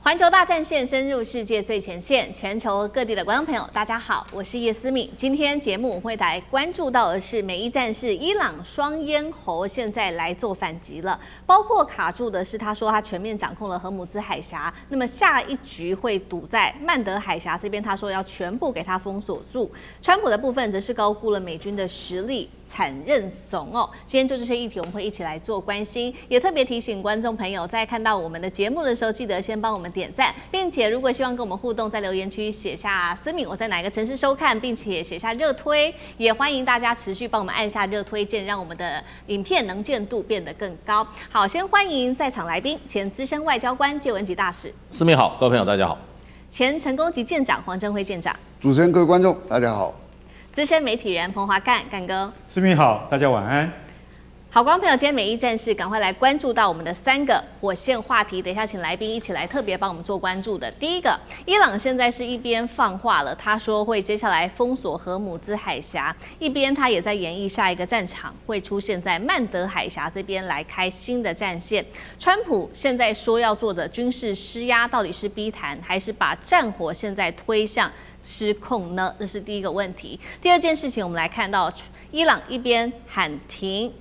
环球大战线深入世界最前线，全球各地的观众朋友，大家好，我是叶思敏。今天节目我们会来关注到的是美伊战事，伊朗双咽喉现在来做反击了，包括卡住的是他说他全面掌控了荷姆兹海峡，那么下一局会堵在曼德海峡这边，他说要全部给他封锁住。川普的部分则是高估了美军的实力，惨认怂哦。今天就这些议题我们会一起来做关心，也特别提醒观众朋友，在看到我们的节目的时候，记得先帮我们点赞，并且如果希望跟我们互动，在留言区写下思敏我在哪个城市收看，并且写下热推，也欢迎大家持续帮我们按下热推键，让我们的影片能见度变得更高。好，先欢迎在场来宾，前资深外交官介文吉大使。思敏好，各位朋友大家好。前成功级舰长黄镇辉舰长。主持人、各位观众大家好。资深媒体人彭华干哥。思敏好，大家晚安。好，观众朋友，今天美伊战事，赶快来关注到我们的3个火线话题。等一下，请来宾一起来特别帮我们做关注的。第一个，伊朗现在是一边放话了，他说会接下来封锁荷姆兹海峡，一边他也在演绎下一个战场会出现在曼德海峡这边来开新的战线。川普现在说要做的军事施压，到底是逼谈，还是把战火现在推向失控呢？这是第一个问题。第二件事情，我们来看到伊朗一边喊停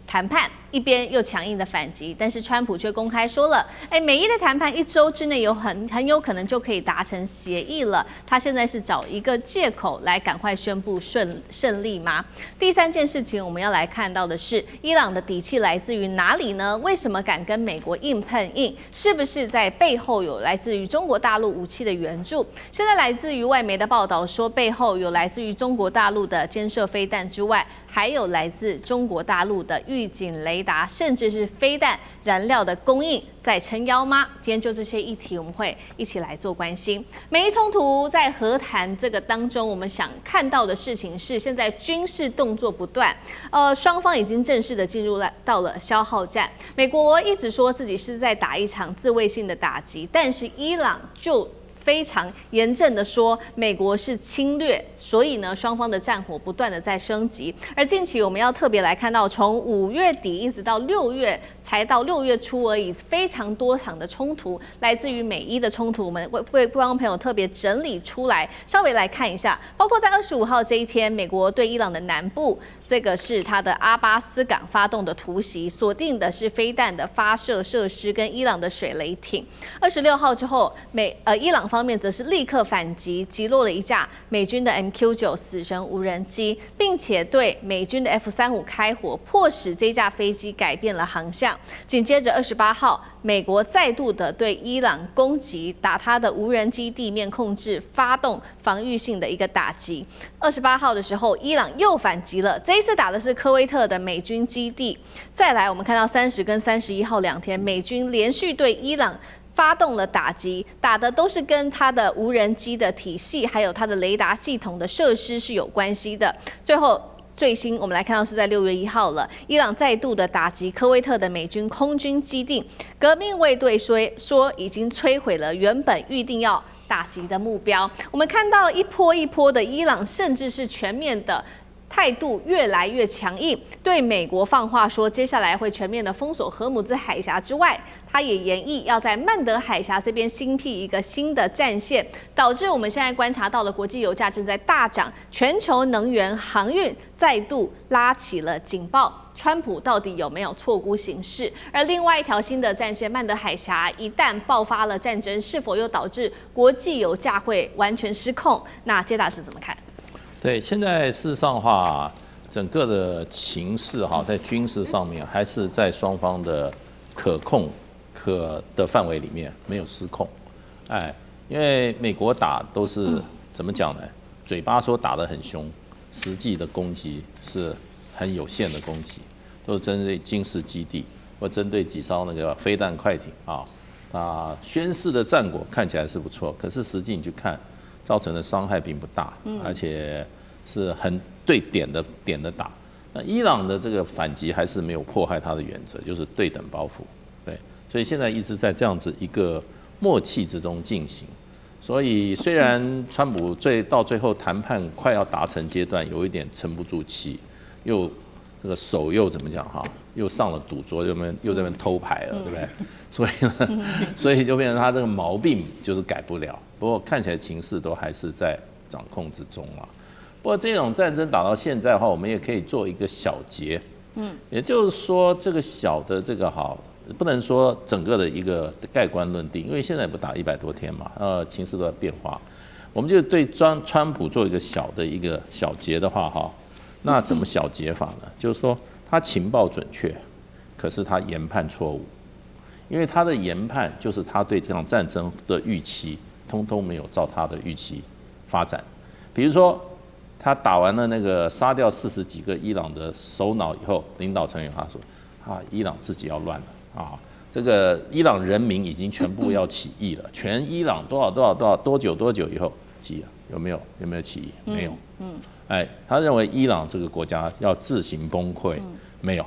谈判，一边又强硬的反击，但是川普却公开说了，美伊的谈判1周之内很有可能就可以达成协议了。他现在是找一个借口来赶快宣布胜利吗？第三件事情我们要来看到的是，伊朗的底气来自于哪里呢？为什么敢跟美国硬碰硬？是不是在背后有来自于中国大陆武器的援助？现在来自于外媒的报道说，背后有来自于中国大陆的监射飞弹之外，还有来自中国大陆的预警雷达，甚至是飞弹燃料的供应在撑腰吗？今天就这些议题，我们会一起来做关心。美伊冲突在和谈这个当中，我们想看到的事情是，现在军事动作不断，双方已经正式的进入到了消耗战。美国一直说自己是在打一场自卫性的打击，但是伊朗就非常严正的说，美国是侵略，所以呢，双方的战火不断的在升级。而近期我们要特别来看到，从5月底一直到6月，才到6月初而已，非常多场的冲突，来自于美伊的冲突，我们为观众朋友特别整理出来，稍微来看一下。包括在25号这一天，美国对伊朗的南部，这个是它的阿巴斯港发动的突袭，锁定的是飞弹的发射设施跟伊朗的水雷艇。26号之后，伊朗方面则是立刻反击，击落了一架美军的 MQ-9死神无人机，并且对美军的 F-35开火，迫使这架飞机改变了航向。紧接着28号，美国再度的对伊朗攻击，打它的无人机地面控制，发动防御性的一个打击。28号的时候，伊朗又反击了，这一次打的是科威特的美军基地。再来，我们看到30跟31号2天，美军连续对伊朗发动了打击，打的都是跟它的无人机的体系，还有它的雷达系统的设施是有关系的。最新我们来看到是在6月1号了，伊朗再度的打击科威特的美军空军基地，革命卫队说已经摧毁了原本预定要打击的目标。我们看到一波一波的伊朗，甚至是全面的态度越来越强硬，对美国放话说，接下来会全面的封锁荷姆兹海峡之外，他也言意要在曼德海峡这边新辟一个新的战线，导致我们现在观察到的国际油价正在大涨，全球能源航运再度拉起了警报。川普到底有没有错估形势？而另外一条新的战线曼德海峡一旦爆发了战争，是否又导致国际油价会完全失控？那杰大师怎么看？对，现在事实上的话，整个的情势哈，在军事上面还是在双方的可控的范围里面，没有失控。因为美国打都是怎么讲呢？嘴巴说打得很凶，实际的攻击是很有限的攻击，都是针对军事基地或针对几艘那个飞弹快艇啊。宣示的战果看起来是不错，可是实际你去看，造成的伤害并不大，而且是很对点的打。那伊朗的这个反击还是没有破坏它的原则，就是对等包袱，对，所以现在一直在这样子一个默契之中进行。所以虽然川普到最后谈判快要达成阶段，有一点沉不住气，又这个手又怎么讲哈，又上了赌桌，又在那边偷牌了，对不对？所以呢，所以就变成他这个毛病就是改不了。不过看起来情势都还是在掌控之中了。不过这种战争打到现在的话，我们也可以做一个小结，也就是说这个小的这个不能说整个的一个盖棺论定，因为现在也不打100多天嘛，情势都在变化。我们就对川普做一个小结的话，那怎么小结法呢？就是说他情报准确，可是他研判错误，因为他的研判就是他对这场战争的预期，通通没有照他的预期发展。比如说，他打完了那个杀掉40几个伊朗的首脑以后，领导成员他说伊朗自己要乱了啊，这个伊朗人民已经全部要起义了，全伊朗多久以后起义了？有没有起义？没有。他认为伊朗这个国家要自行崩溃，没有。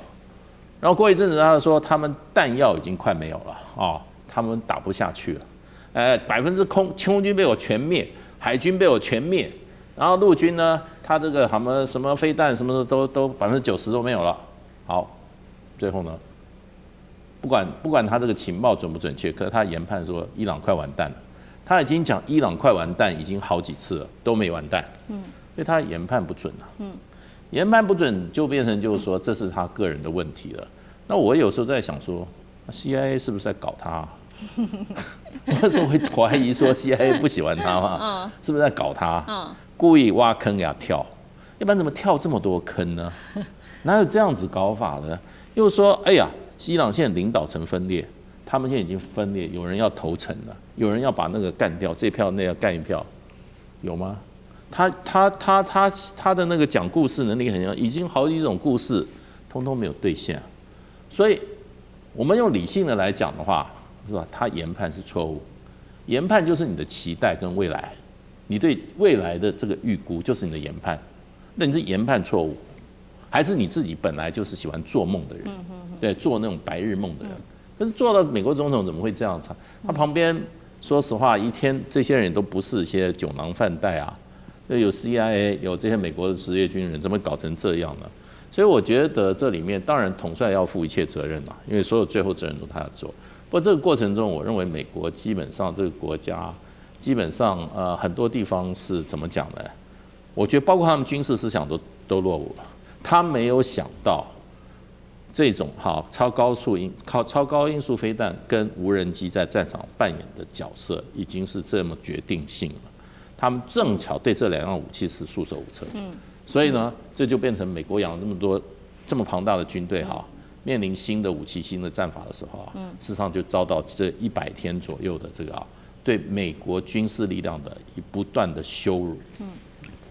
然后过一阵子，他说他们弹药已经快没有了他们打不下去了。空军被我全灭，海军被我全灭，然后陆军呢，他这个什么飞弹什么的都90%都没有了。好，最后呢，不管他这个情报准不准确，可是他研判说伊朗快完蛋了。他已经讲伊朗快完蛋已经好几次了，都没完蛋。所以他研判不准研判不准就变成就是说这是他个人的问题了。那我有时候在想说 ，CIA 是不是在搞他？我有时候会怀疑说 CIA 不喜欢他嘛，是不是在搞他？故意挖坑给他跳，要不然怎么跳这么多坑呢？哪有这样子搞法的？又说，哎呀，伊朗现在领导层分裂，他们现在已经分裂，有人要投诚了，有人要把那个干掉，这票那要干一票，有吗？他的那个讲故事能力很强，已经好几种故事，通通没有兑现。所以，我们用理性的来讲的话，是吧？他研判是错误，研判就是你的期待跟未来，你对未来的这个预估就是你的研判，那你是研判错误，还是你自己本来就是喜欢做梦的人？对，做那种白日梦的人。可是做到美国总统怎么会这样？他旁边说实话，一天这些人都不是一些酒囊饭袋啊。有 CIA 有这些美国的职业军人，怎么搞成这样呢？所以我觉得这里面当然统帅要负一切责任嘛，因为所有最后责任都他要做。不过这个过程中，我认为美国基本上这个国家基本上很多地方是怎么讲呢？我觉得包括他们军事思想都落伍了，他没有想到这种超高音速飞弹跟无人机在战场扮演的角色已经是这么决定性了。他们正巧对这2样武器是束手无策，所以呢，这就变成美国养了这么庞大的军队面临新的武器、新的战法的时候事实上就遭到这100天左右的这个对美国军事力量的不断的羞辱。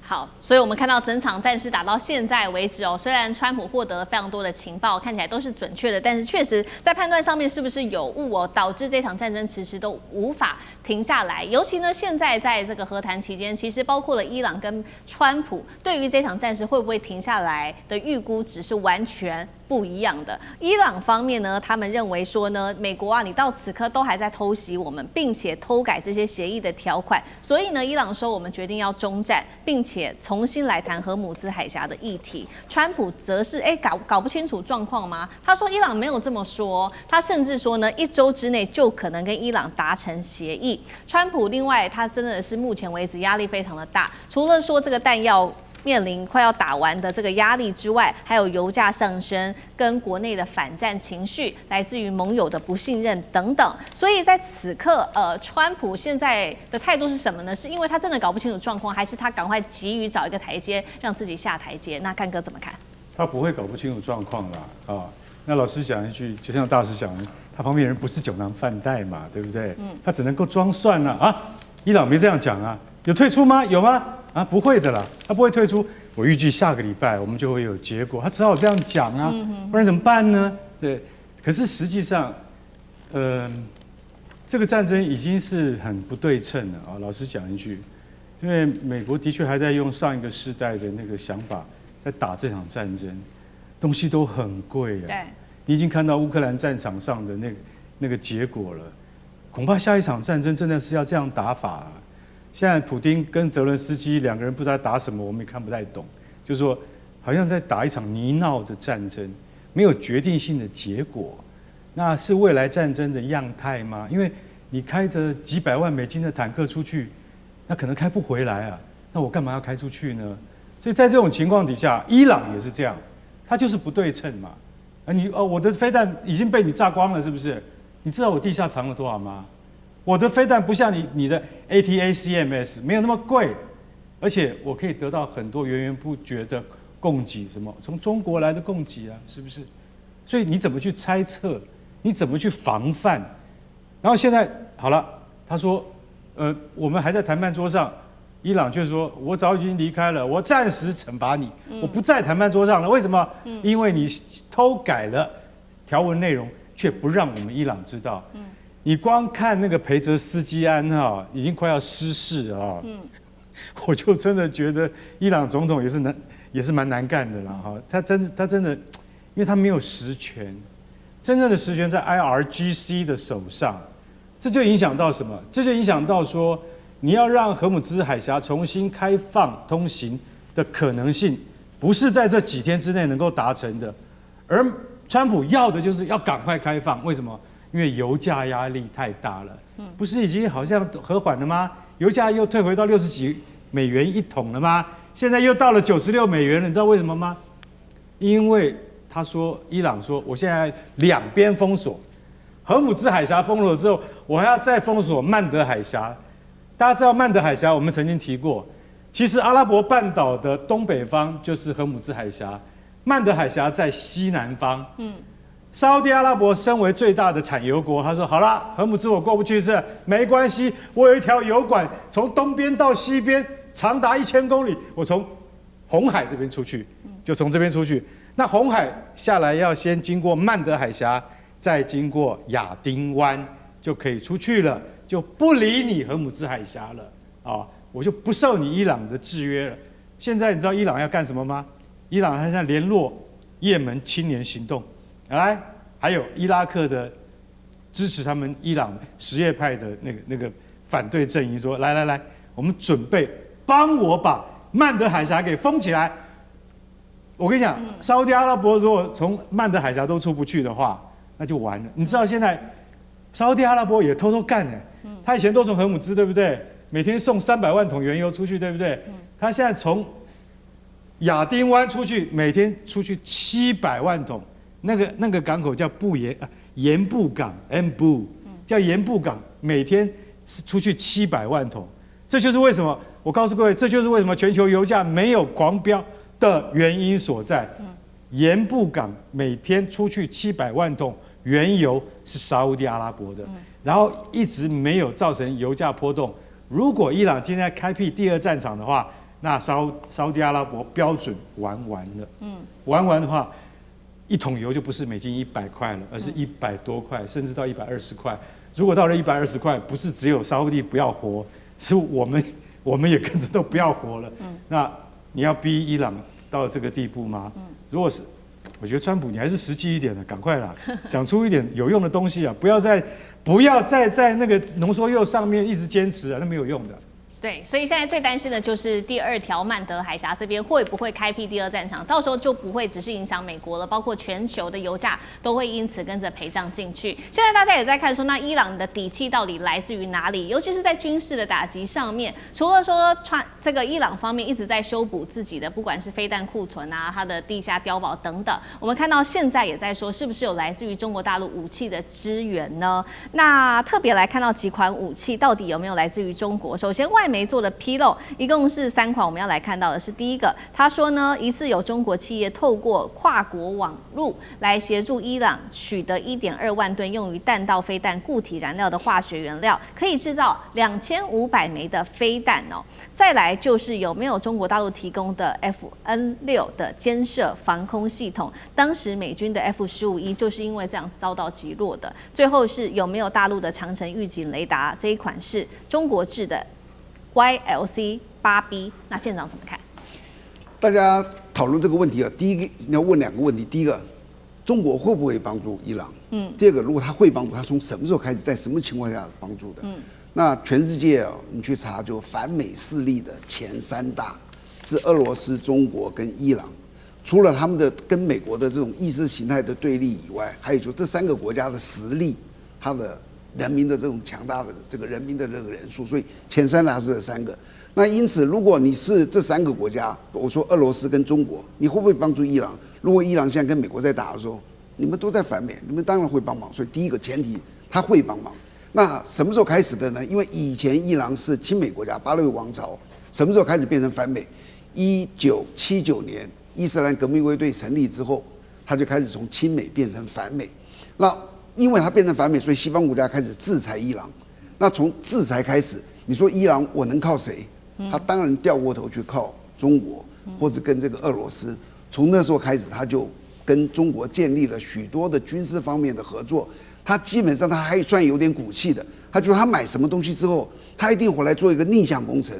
好，所以我们看到整场战事打到现在为止虽然川普获得了非常多的情报，看起来都是准确的，但是确实在判断上面是不是有误导致这场战争迟迟都无法停下来。尤其呢，现在在这个和谈期间，其实包括了伊朗跟川普对于这场战事会不会停下来的预估值是完全不一样的。伊朗方面呢，他们认为说呢，美国你到此刻都还在偷袭我们，并且偷改这些协议的条款，所以呢，伊朗说我们决定要终战，并且重新来谈荷姆兹海峡的议题。川普则是搞不清楚状况吗？他说伊朗没有这么说，他甚至说呢，1周之内就可能跟伊朗达成协议。川普另外他真的是目前为止压力非常的大，除了说这个弹药面临快要打完的这个压力之外，还有油价上升跟国内的反战情绪，来自于盟友的不信任等等。所以在此刻，川普现在的态度是什么呢？是因为他真的搞不清楚状况，还是他赶快急于找一个台阶让自己下台阶？那干哥怎么看？他不会搞不清楚状况啦那老师讲一句，就像大师讲的，他旁边人不是酒囊饭袋嘛，对不对？他只能够装蒜伊朗没这样讲有退出吗？有吗？不会的啦，他不会退出。我预计下个礼拜我们就会有结果，他只好这样讲不然怎么办呢？对，可是实际上，这个战争已经是很不对称了老实讲一句，因为美国的确还在用上一个世代的那个想法在打这场战争，东西都很贵对，你已经看到乌克兰战场上的那个结果了，恐怕下一场战争真的是要这样打法现在普丁跟泽伦斯基2个人不知道打什么，我们也看不太懂。就是说，好像在打一场泥淖的战争。没有决定性的结果。那是未来战争的样态吗？因为你开着几百万美金的坦克出去，那可能开不回来啊。那我干嘛要开出去呢？所以在这种情况底下，伊朗也是这样，它就是不对称嘛。我的飞弹已经被你炸光了，是不是？你知道我地下藏了多少吗？我的飞弹不像你的 ATACMS 没有那么贵，而且我可以得到很多源源不绝的供给，什么从中国来的供给啊，是不是？所以你怎么去猜测？你怎么去防范？然后现在好了，他说，我们还在谈判桌上，伊朗却说，我早已经离开了，我暂时惩罚你，我不在谈判桌上了。为什么？因为你偷改了条文内容，却不让我们伊朗知道。你光看那个裴泽斯基安哈，已经快要失势啊。我就真的觉得伊朗总统也是蛮难干的啦哈。他真的，因为他没有实权。真正的实权在 IRGC 的手上，这就影响到什么？这就影响到说，你要让荷姆兹海峡重新开放通行的可能性，不是在这几天之内能够达成的。而川普要的就是要赶快开放，为什么？因为油价压力太大了。不是已经好像和缓了吗？油价又退回到60几美元一桶了吗？现在又到了96美元了，你知道为什么吗？因为他说，伊朗说，我现在两边封锁，荷姆兹海峡封锁之后，我还要再封锁曼德海峡。大家知道曼德海峡，我们曾经提过，其实阿拉伯半岛的东北方就是荷姆兹海峡，曼德海峡在西南方。沙烏地阿拉伯身为最大的产油国，他说好了，荷姆兹我过不去是没关系，我有一条油管从东边到西边，长达1000公里，我从红海这边出去，就从这边出去。那红海下来要先经过曼德海峡，再经过亚丁湾，就可以出去了，就不理你荷姆兹海峡了啊！我就不受你伊朗的制约了。现在你知道伊朗要干什么吗？伊朗现在联络也门青年行动，来，还有伊拉克的支持他们伊朗什叶派的那个反对阵营说，来，我们准备帮我把曼德海峡给封起来。我跟你讲，沙烏地阿拉伯如果从曼德海峡都出不去的话，那就完了。你知道现在沙烏地阿拉伯也偷偷干呢，他以前都从荷姆兹，对不对？每天送300万桶原油出去，对不对？他现在从亚丁湾出去，每天出去700万桶。那个港口叫盐布港 ，Mbu 叫盐布港，每天出去700万桶。这就是为什么我告诉各位，这就是为什么全球油价没有狂飙的原因所在。盐布港每天出去700万桶原油是沙烏地阿拉伯的，然后一直没有造成油价波动。如果伊朗今天开辟第2战场的话，那沙烏地阿拉伯标准玩完了。玩的话，一桶油就不是美金100块了，而是100多块，甚至到120块。如果到了120块，不是只有沙烏地不要活，是我们也跟着都不要活了。那你要逼伊朗到这个地步吗？如果是，我觉得川普你还是实际一点的，赶快啦，讲出一点有用的东西啊！不要再在那个浓缩铀上面一直坚持啊，那没有用的。对，所以现在最担心的就是第2条曼德海峡这边会不会开辟第2战场，到时候就不会只是影响美国了，包括全球的油价都会因此跟着陪葬进去。现在大家也在看说，那伊朗的底气到底来自于哪里？尤其是在军事的打击上面，除了说这个伊朗方面一直在修补自己的，不管是飞弹库存啊，它的地下碉堡等等，我们看到现在也在说，是不是有来自于中国大陆武器的支援呢？那特别来看到几款武器到底有没有来自于中国？首先外媒做的披露，一共是3款。我们要来看到的是第一个，他说呢，疑似有中国企业透过跨国网路来协助伊朗取得1.2万吨用于弹道飞弹固体燃料的化学原料，可以制造2500枚的飞弹哦。再来就是有没有中国大陆提供的 FN6的监射防空系统，当时美军的 F-15E 就是因为这样遭到击落的。最后是有没有大陆的长城预警雷达，这一款是中国制的 YLC-8B， 那舰长怎么看？大家讨论这个问题啊，第一个你要问2个问题：第一个，中国会不会帮助伊朗？第二个，如果他会帮助，他从什么时候开始，在什么情况下帮助的？那全世界啊，你去查，就反美势力的前3大是俄罗斯、中国跟伊朗。除了他们的跟美国的这种意识形态的对立以外，还有就这3个国家的实力，它的人民的这种强大的这个人民的这个人数，所以前3的还是这3个。那因此，如果你是这3个国家，我说俄罗斯跟中国，你会不会帮助伊朗？如果伊朗现在跟美国在打的时候，你们都在反美，你们当然会帮忙。所以第一个前提，他会帮忙。那什么时候开始的呢？因为以前伊朗是亲美国家，巴勒维王朝，什么时候开始变成反美？1979年伊斯兰革命卫队成立之后，他就开始从亲美变成反美。那因为他变成反美，所以西方国家开始制裁伊朗。那从制裁开始，你说伊朗我能靠谁？他当然掉过头去靠中国，或者跟这个俄罗斯。从那时候开始，他就跟中国建立了许多的军事方面的合作。他基本上他还算有点骨气的，他觉得他买什么东西之后，他一定回来做一个逆向工程，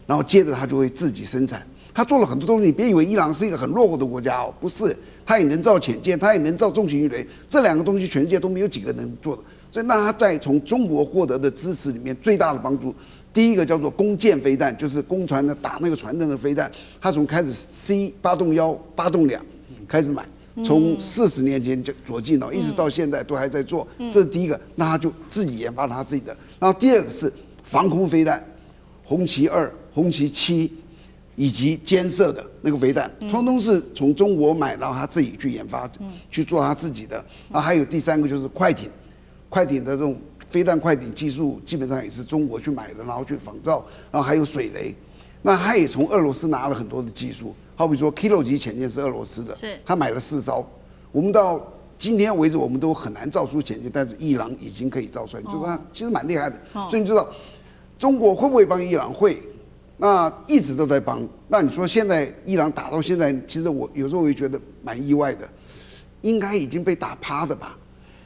然后接着他就会自己生产。他做了很多东西，你别以为伊朗是一个很落后的国家哦，不是，他也能造潜舰，他也能造重型鱼雷，这2个东西全世界都没有几个能做的。所以那他在从中国获得的支持里面最大的帮助，第一个叫做攻舰飞弹，就是攻船的打那个船灯的飞弹，他从开始 C8洞1、8洞2开始买。从40年前就左进一直到现在都还在做，这是第一个。那他就自己研发他自己的。然后第二个是防空飞弹，红旗2、红旗7，以及监射的那个飞弹，通通是从中国买，然后他自己去研发，去做他自己的。然后还有第3个就是快艇，快艇的这种飞弹快艇技术基本上也是中国去买的，然后去仿造。然后还有水雷，那他也从俄罗斯拿了很多的技术。好比说 Kilo 级潜舰是俄罗斯的，他买了4艘。我们到今天为止，我们都很难造出潜舰，但是伊朗已经可以造出来，就是他其实蛮厉害的。所以你知道中国会不会帮伊朗？会，那一直都在帮。那你说现在伊朗打到现在，其实我有时候会觉得蛮意外的，应该已经被打趴的吧？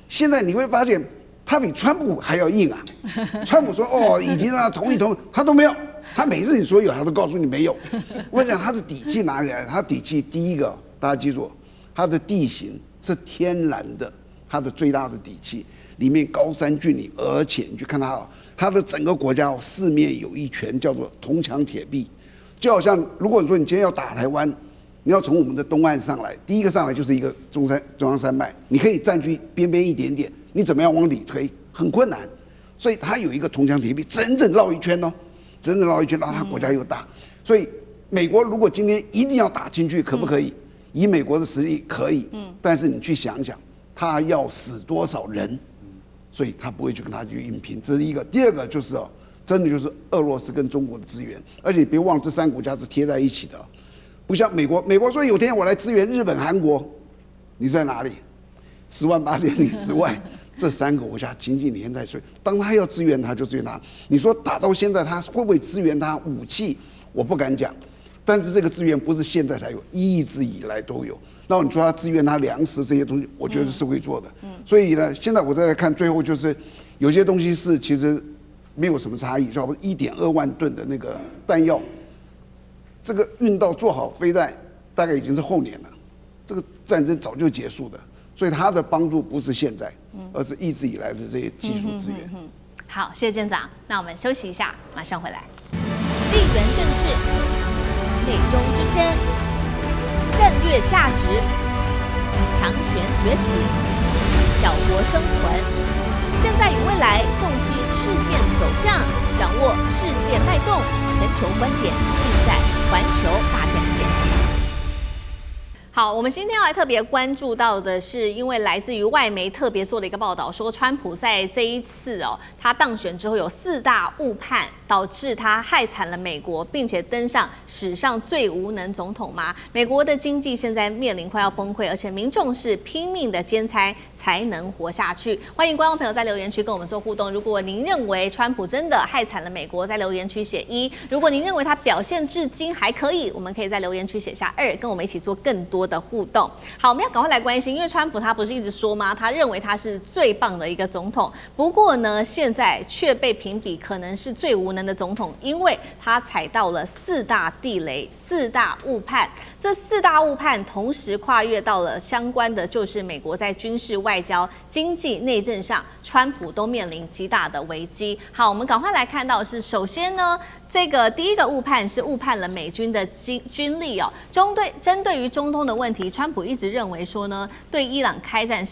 现在你会发现他比川普还要硬啊！川普说哦，已经让他同意，他都没有。他每次你说有，他都告诉你没有。我讲他的底气哪里来？他底气第一个，大家记住，他的地形是天然的，他的最大的底气，里面高山峻岭，而且你去看他的整个国家四面有一圈叫做铜墙铁壁，就好像如果说你今天要打台湾，你要从我们的东岸上来，第一个上来就是一个中央山脉，你可以占据边边一点点，你怎么样往里推很困难，所以他有一个铜墙铁壁，整整绕一圈哦。真的绕一圈，然后他国家又大，所以美国如果今天一定要打进去，可不可以？以美国的实力可以，但是你去想想，他要死多少人，所以他不会去跟他去硬拼，这是一个。第二个就是真的就是俄罗斯跟中国的资源，而且别忘了这3个国家是贴在一起的，不像美国，美国说有天我来支援日本、韩国，你在哪里？10万8千里之外。这3个国家紧紧连在，所以当他要支援他，就支援他。你说打到现在，他会不会支援他武器？我不敢讲，但是这个资源不是现在才有，一直以来都有。然后你说他支援他粮食这些东西，我觉得是会做的。所以呢，现在我再来看，最后就是有些东西是其实没有什么差异，差不多1.2万吨的那个弹药，这个运到做好飞弹，大概已经是后年了。这个战争早就结束的。所以他的帮助不是现在，而是一直以来的这些技术资源。好，谢谢舰长。那我们休息一下，马上回来。地缘政治、美中之争、战略价值、强权崛起、小国生存，现在与未来洞悉事件走向，掌握世界脉动，全球观点尽在环球大战线。好，我们今天要来特别关注到的是，因为来自于外媒特别做了一个报道，说川普在这一次他当选之后有4大误判，导致他害惨了美国，并且登上史上最无能总统吗？美国的经济现在面临快要崩溃，而且民众是拼命的兼差才能活下去。欢迎观众朋友在留言区跟我们做互动。如果您认为川普真的害惨了美国，在留言区写1；如果您认为他表现至今还可以，我们可以在留言区写下2，跟我们一起做更多的互动。好，我们要赶快来关心，因为川普他不是一直说吗？他认为他是最棒的一个总统，不过呢，现在却被评比可能是最无能的总统，因为他踩到了4大地雷、4大误判。这4大误判同时跨越到了相关的，就是美国在军事、外交、经济、内政上，川普都面临极大的危机。好，我们赶快来看到的是，首先呢，这个第一个误判是误判了美军的军力针对于中东的问题，川普一直认为说呢，对伊朗开战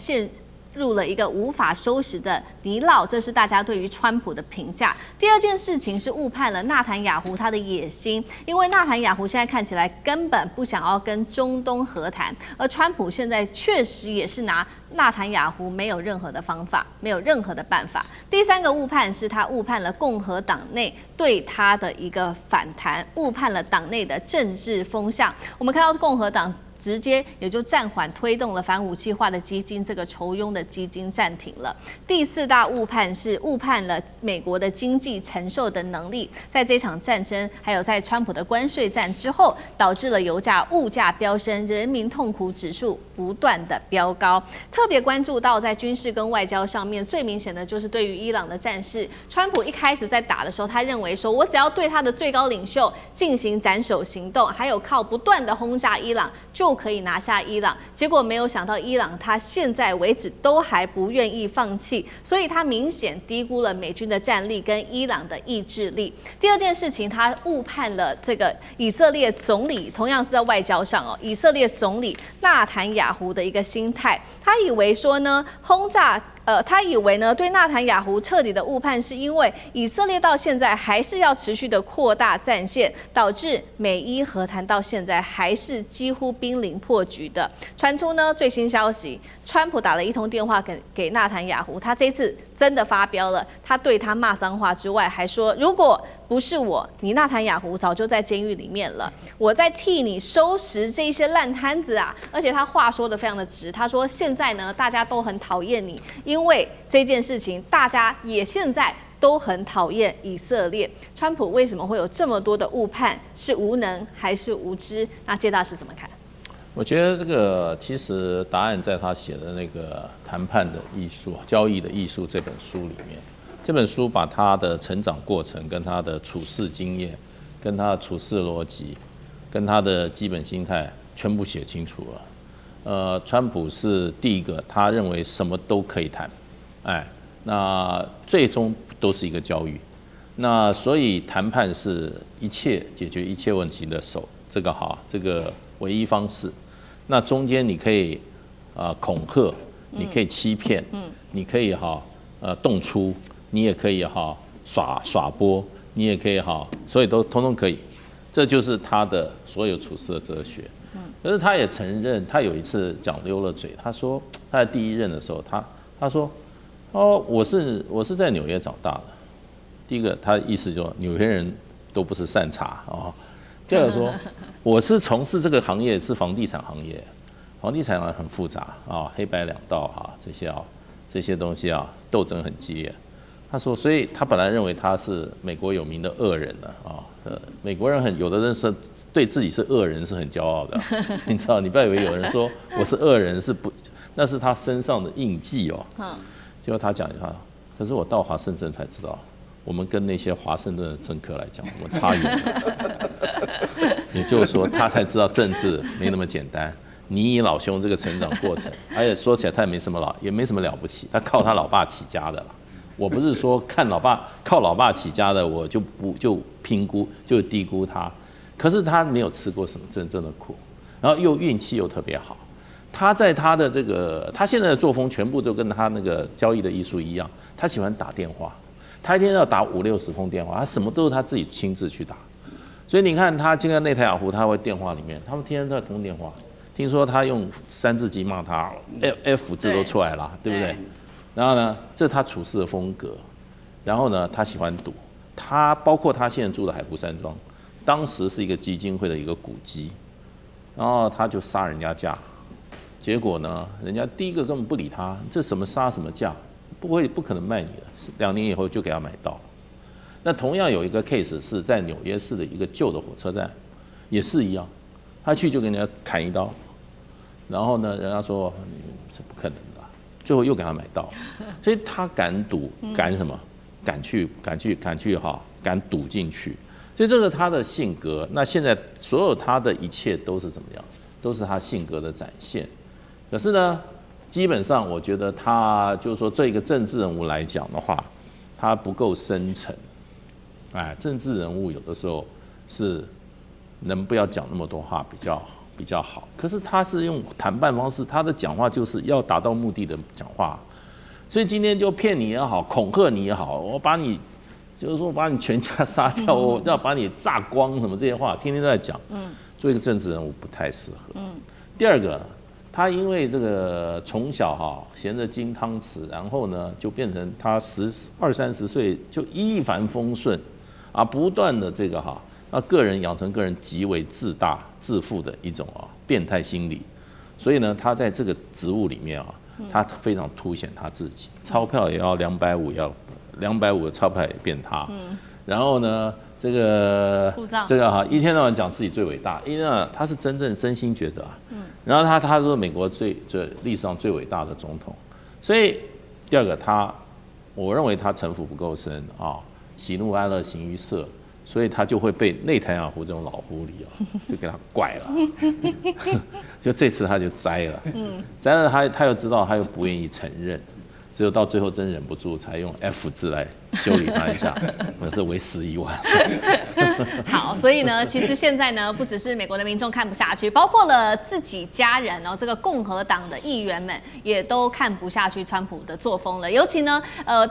入了一个无法收拾的泥淖，这是大家对于川普的评价。第二件事情是误判了纳坦雅胡他的野心，因为纳坦雅胡现在看起来根本不想要跟中东和谈，而川普现在确实也是拿纳坦雅胡没有任何的方法，没有任何的办法。第三个误判是他误判了共和党内对他的一个反弹，误判了党内的政治风向。我们看到共和党直接也就暂缓推动了反武器化的基金，这个筹庸的基金暂停了。第四大误判是误判了美国的经济承受的能力，在这场战争，还有在川普的关税战之后，导致了油价、物价飙升，人民痛苦指数不断的飙高。特别关注到在军事跟外交上面，最明显的就是对于伊朗的战事，川普一开始在打的时候，他认为说我只要对他的最高领袖进行斩首行动，还有靠不断的轰炸伊朗，就可以拿下伊朗。结果没有想到，伊朗他现在为止都还不愿意放弃，所以他明显低估了美军的战力跟伊朗的意志力。第二件事情，他误判了这个以色列总理，同样是在外交上哦，以色列总理纳坦雅胡的一个心态，他以为说呢，他以为呢，对纳坦雅胡彻底的误判，是因为以色列到现在还是要持续的扩大战线，导致美伊和谈到现在还是几乎濒临破局的。传出呢最新消息，川普打了一通电话给纳坦雅胡，他这次真的发飙了，他对他骂脏话之外，还说如果不是我，你纳坦雅胡早就在监狱里面了，我在替你收拾这些烂摊子啊！而且他话说得非常的直，他说现在呢大家都很讨厌你，因为这件事情大家也现在都很讨厌以色列。川普为什么会有这么多的误判？是无能还是无知？那介大使怎么看？我觉得这个其实答案在他写的那个《谈判的艺术》《交易的艺术》这本书里面。这本书把他的成长过程、跟他的处事经验、跟他的处事逻辑、跟他的基本心态全部写清楚了。川普是第一个，他认为什么都可以谈，那最终都是一个交易。那所以谈判是一切解决一切问题的这个唯一方式。那中间你可以恐吓，你可以欺骗，你可以动粗。你也可以耍泼，你也可以所以都通通可以，这就是他的所有处事的哲学。可是他也承认，他有一次讲溜了嘴，他说他在第一任的时候，他说我是在纽约长大的。第一个，他的意思就是纽约人都不是善茬啊。第二个说，我是从事这个行业是房地产行业，房地产很复杂啊，黑白两道这些东西斗争很激烈。他说，所以他本来认为他是美国有名的恶人了美国人有的人是对自己是恶人是很骄傲的，你知道，你不要以为有人说我是恶人那是他身上的印记结果他讲一句话，可是我到华盛顿才知道，我们跟那些华盛顿的政客来讲，我们差远了。也就是说，他才知道政治没那么简单。你以老兄这个成长过程，而且说起来他也没什么了不起，他靠他老爸起家的了。我不是说靠老爸起家的，我就评估就低估他。可是他没有吃过什么真正的苦，然后又运气又特别好。他在他的他现在的作风全部都跟他那个交易的艺术一样，他喜欢打电话，他一天要打50-60封电话，他什么都是他自己亲自去打。所以你看他今天内塔雅胡，他会电话里面，他们天天都在通电话。听说他用3字经骂他 ，F 字都出来了，对不对？然后呢，这是他处事的风格。然后呢，他喜欢赌，包括他现在住的海湖山庄，当时是一个基金会的一个股基，然后他就杀人家价，结果呢，人家第一个根本不理他，这什么杀什么价，不可能卖你的，2年以后就给他买到。那同样有一个 case 是在纽约市的一个旧的火车站，也是一样，他去就给人家砍一刀，然后呢，人家说这不可能的，最后又给他买到，所以他敢赌，敢什么？敢赌进去，所以这是他的性格。那现在所有他的一切都是怎么样？都是他性格的展现。可是呢，基本上我觉得他就是说，这一个政治人物来讲的话，他不够深沉。政治人物有的时候是能不要讲那么多话比较好。比较好。可是他是用谈判方式，他的讲话就是要达到目的的讲话，所以今天就骗你也好，恐吓你也好，我把你就是说把你全家杀掉，我要把你榨光什么这些话，天天都在讲。做一个政治人物不太适合。第二个，他因为这个从小衔着金汤匙，然后呢就变成他20-30岁就一帆风顺啊，不断的这个个人养成个人极为自大自负的一种变态心理，所以呢，他在这个职务里面他非常凸显他自己，钞票也要250，要250的钞票也变他，然后呢，这个一天到晚讲自己最伟大，因为他是真心觉得然后他说美国最历史上最伟大的总统，所以第二个我认为他城府不够深喜怒哀乐形于色。所以他就会被内塔尼亚胡这种老狐狸就给他拐了，就这次他就栽了，栽了他又知道他又不愿意承认，只有到最后真忍不住才用 F 字来修理他一下，我是为11万。好，所以呢，其实现在呢，不只是美国的民众看不下去，包括了自己家人这个共和党的议员们也都看不下去川普的作风了。尤其呢，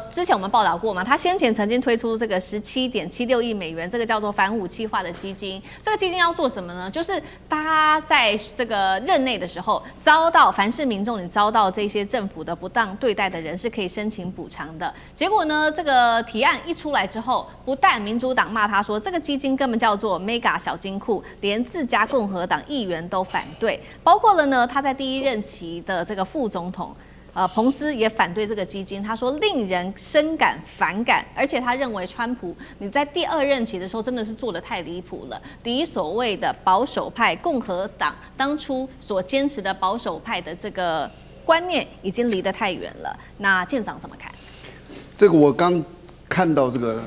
之前我们报道过嘛，他先前曾经推出这个17.76亿美元，这个叫做反武器化的基金。这个基金要做什么呢？就是他在这个任内的时候，凡是民众你遭到这些政府的不当对待的人，是可以申请补偿的。结果呢，这个提案一出来之后，不但民主党骂他说这个基金根本叫做 Mega 小金库，连自家共和党议员都反对，包括了呢他在第1任期的这个副总统彭斯也反对这个基金，他说令人深感反感，而且他认为川普你在第2任期的时候真的是做得太离谱了，离所谓的保守派共和党当初所坚持的保守派的这个观念已经离得太远了。那舰长怎么看？这个我刚看到这个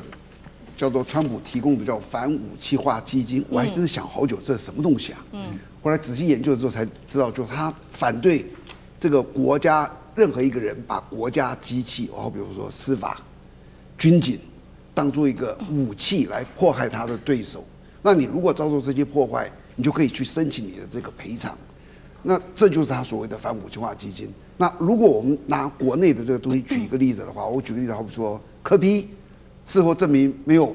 叫做川普提供的叫反武器化基金，我还真是想好久这是什么东西啊？后来仔细研究之后才知道，就他反对这个国家任何一个人把国家机器，比如说司法、军警，当做一个武器来迫害他的对手。那你如果遭受这些破坏，你就可以去申请你的这个赔偿。那这就是他所谓的反武器化基金。那如果我们拿国内的这个东西举一个例子的话，我举个例子，好比说柯 P 事后证明没有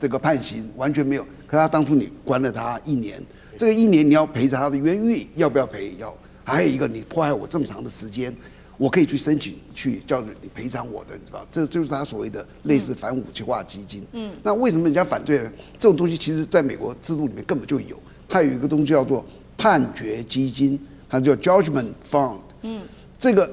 这个判刑，完全没有，可他当初你关了他1年，这个1年你要赔偿他的冤狱，要不要赔？要。还有一个，你迫害我这么长的时间，我可以去申请去叫你赔偿我的，你知道？这就是他所谓的类似反武器化基金。那为什么人家反对呢？这种东西其实在美国制度里面根本就有，它有一个东西叫做判决基金，它叫 Judgment Fund。这个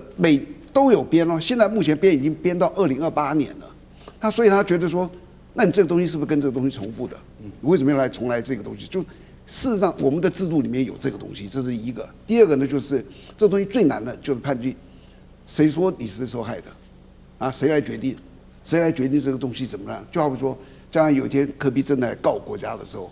都有编哦，现在目前编已经编到2028年了。所以他觉得说，那你这个东西是不是跟这个东西重复的？你为什么要来重来这个东西？就事实上，我们的制度里面有这个东西，这是一个。第二个呢，就是这东西最难的就是判定谁说你是受害的，谁来决定？谁来决定这个东西怎么样？就好比说，将来有一天柯 P 真的来告国家的时候，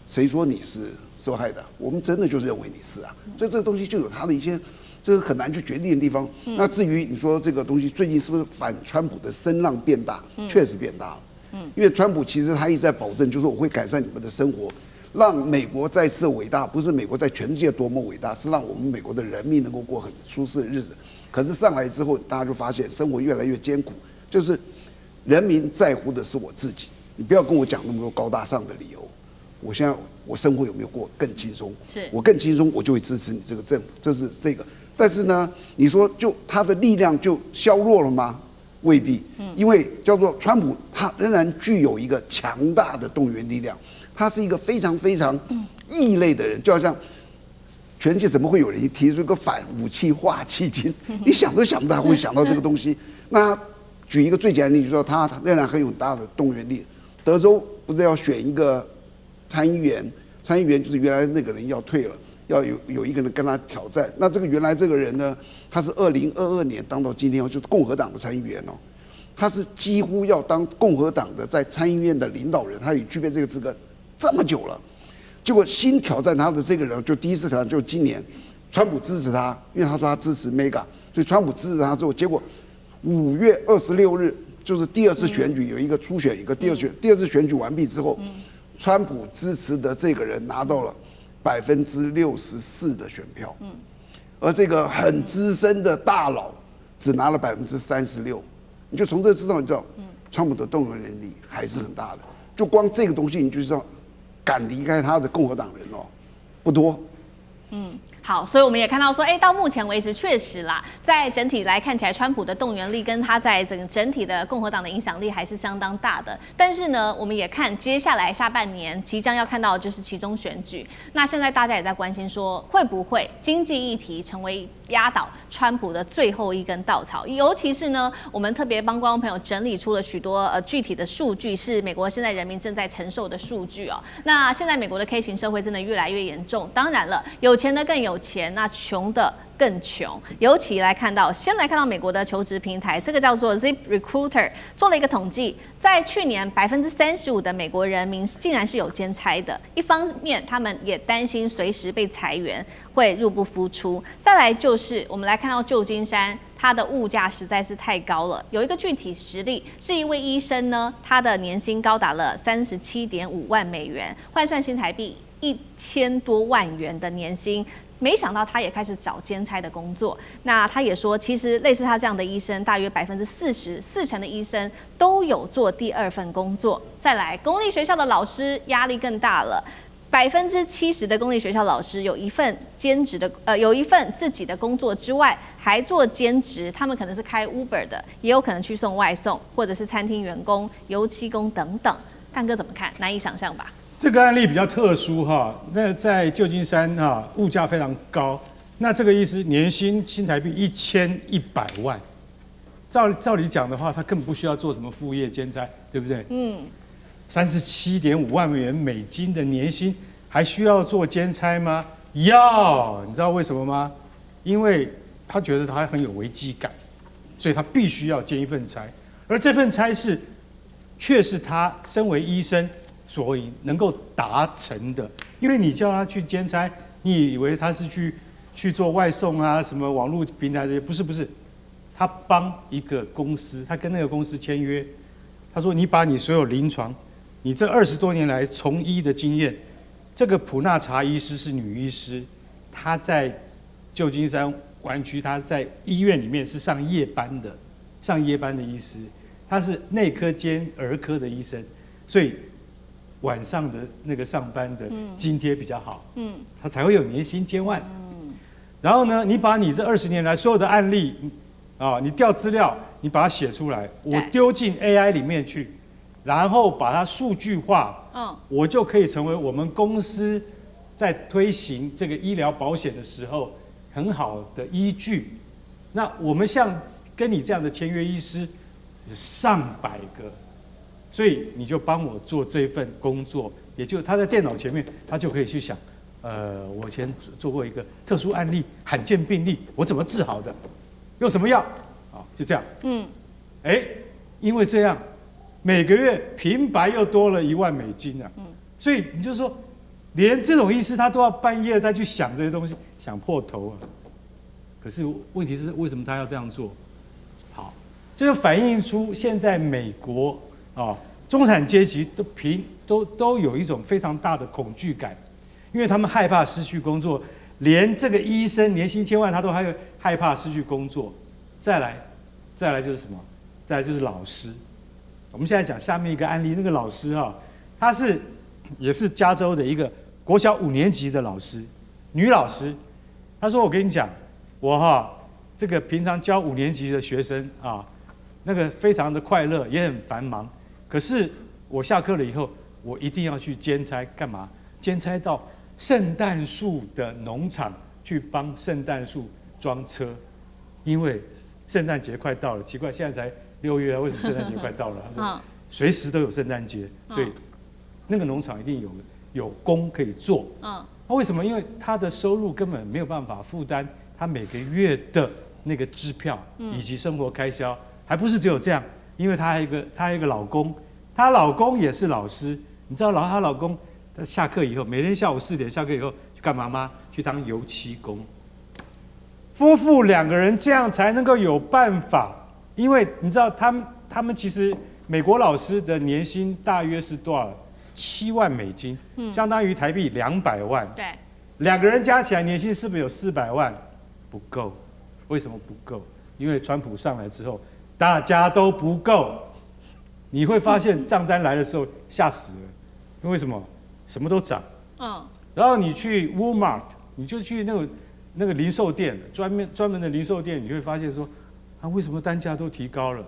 谁说你是受害的？我们真的就是认为你是啊。所以这个东西就有它的一些，这是很难去决定的地方。那至于你说这个东西最近是不是反川普的声浪变大？确实变大了。因为川普其实他一直在保证，就是我会改善你们的生活。让美国再次伟大，不是美国在全世界多么伟大，是让我们美国的人民能够过很舒适的日子。可是上来之后，大家就发现生活越来越艰苦，就是人民在乎的是我自己。你不要跟我讲那么多高大上的理由。我现在我生活有没有过更轻松？我更轻松，我就会支持你这个政府。这是这个。但是呢，你说就他的力量就削弱了吗？未必。因为叫做川普，他仍然具有一个强大的动员力量。他是一个非常非常异类的人，就好像全世界怎么会有人提出一个反武器化基金？你想都想不到他会想到这个东西。那举一个最简单的例子，就是他仍然很有很大的动员力。德州不是要选一个参议员，参议员就是原来那个人要退了，要有一个人跟他挑战。那这个原来这个人呢，他是2022年当到今天就是共和党的参议员哦，他是几乎要当共和党的在参议院的领导人，他也具备这个资格。这么久了，结果新挑战他的这个人，就第一次挑战就是今年，川普支持他，因为他说他支持 Mega， 所以川普支持他之后，结果5月26日就是第2次选举有一个初选，一个第二次选举完毕之后，川普支持的这个人拿到了64%的选票，而这个很资深的大佬只拿了36%，你就从这知道，你知道，川普的动员能力还是很大的。就光这个东西，你就知道敢离开他的共和党人哦，不多。好，所以我们也看到说，到目前为止确实啦，在整体来看起来，川普的动员力跟他在整体的共和党的影响力还是相当大的。但是呢，我们也看接下来下半年即将要看到的就是期中选举。那现在大家也在关心说，会不会经济议题成为压倒川普的最后一根稻草？尤其是呢，我们特别帮观众朋友整理出了许多具体的数据，是美国现在人民正在承受的数据哦。那现在美国的 K 型社会真的越来越严重，当然了，有钱的更有钱，那穷的更穷。尤其先来看到美国的求职平台，这个叫做 ZipRecruiter 做了一个统计，在去年35%的美国人民竟然是有兼差的。一方面，他们也担心随时被裁员，会入不敷出。再来就是我们来看到旧金山，它的物价实在是太高了。有一个具体实例，是一位医生呢，他的年薪高达了37.5万美元，换算新台币1000多万元的年薪。没想到他也开始找兼差的工作。那他也说，其实类似他这样的医生，大约40%的医生都有做第二份工作。再来，公立学校的老师压力更大了。70%的公立学校老师有一份兼职的，有一份自己的工作之外，还做兼职。他们可能是开 Uber 的，也有可能去送外送，或者是餐厅员工、油漆工等等。干哥怎么看？难以想象吧？这个案例比较特殊哈，那在旧金山哈，物价非常高。那这个医师年薪新台币1100万，照理讲的话，他根本不需要做什么副业兼差，对不对？37.5万美金的年薪，还需要做兼差吗？要，你知道为什么吗？因为他觉得他很有危机感，所以他必须要兼一份差，而这份差却是他身为医生所以能够达成的。因为你叫他去兼差，你以为他是去做外送啊，什么网络平台这些，不是，他帮一个公司，他跟那个公司签约，他说你把你所有临床，你这20多年来从医的经验，这个普纳查医师是女医师，她在旧金山湾区，她在医院里面是上夜班的医师，她是内科兼儿科的医生，所以晚上的那个上班的津贴比较好，他才会有年薪1000万。然后呢，你把你这20年来所有的案例你调资料，你把它写出来，我丢进 AI 里面去，然后把它数据化，我就可以成为我们公司在推行这个医疗保险的时候很好的依据。那我们像跟你这样的签约医师有上百个。所以你就帮我做这份工作，也就他在电脑前面，他就可以去想，我以前做过一个特殊案例，罕见病例，我怎么治好的，用什么药，就这样，因为这样，每个月平白又多了1万美金啊，所以你就说，连这种医师他都要半夜再去想这些东西，想破头啊。可是问题是，为什么他要这样做？好，这就反映出现在美国。中产阶级都有一种非常大的恐惧感，因为他们害怕失去工作，连这个医生年薪1000万，他都害怕失去工作。再来就是什么？再来就是老师。我们现在讲下面一个案例，那个老师他也是加州的一个国小5年级的老师，女老师。她说：“我跟你讲，我这个平常教5年级的学生那个非常的快乐，也很繁忙。可是我下课了以后，我一定要去兼差，干嘛？兼差到圣诞树的农场去帮圣诞树装车，因为圣诞节快到了。奇怪，现在才6月啊，为什么圣诞节快到了？他说随时都有圣诞节，所以那个农场一定有工可以做。那为什么？因为他的收入根本没有办法负担他每个月的那个支票以及生活开销，还不是只有这样。”因为她还有一个老公，她老公也是老师，你知道她老公他下课以后，每天下午4点下课以后去干嘛吗？去当油漆工。夫妇2个人这样才能够有办法，因为你知道他们其实美国老师的年薪大约是多少？7万美金，相当于台币200万。对。2个人加起来年薪是不是有400万？不够，为什么不够？因为川普上来之后，大家都不够。你会发现账单来的时候吓死了，因为什么？什么都涨。然后你去 Walmart， 你就去那个零售店，专门的零售店，你会发现说，为什么单价都提高了？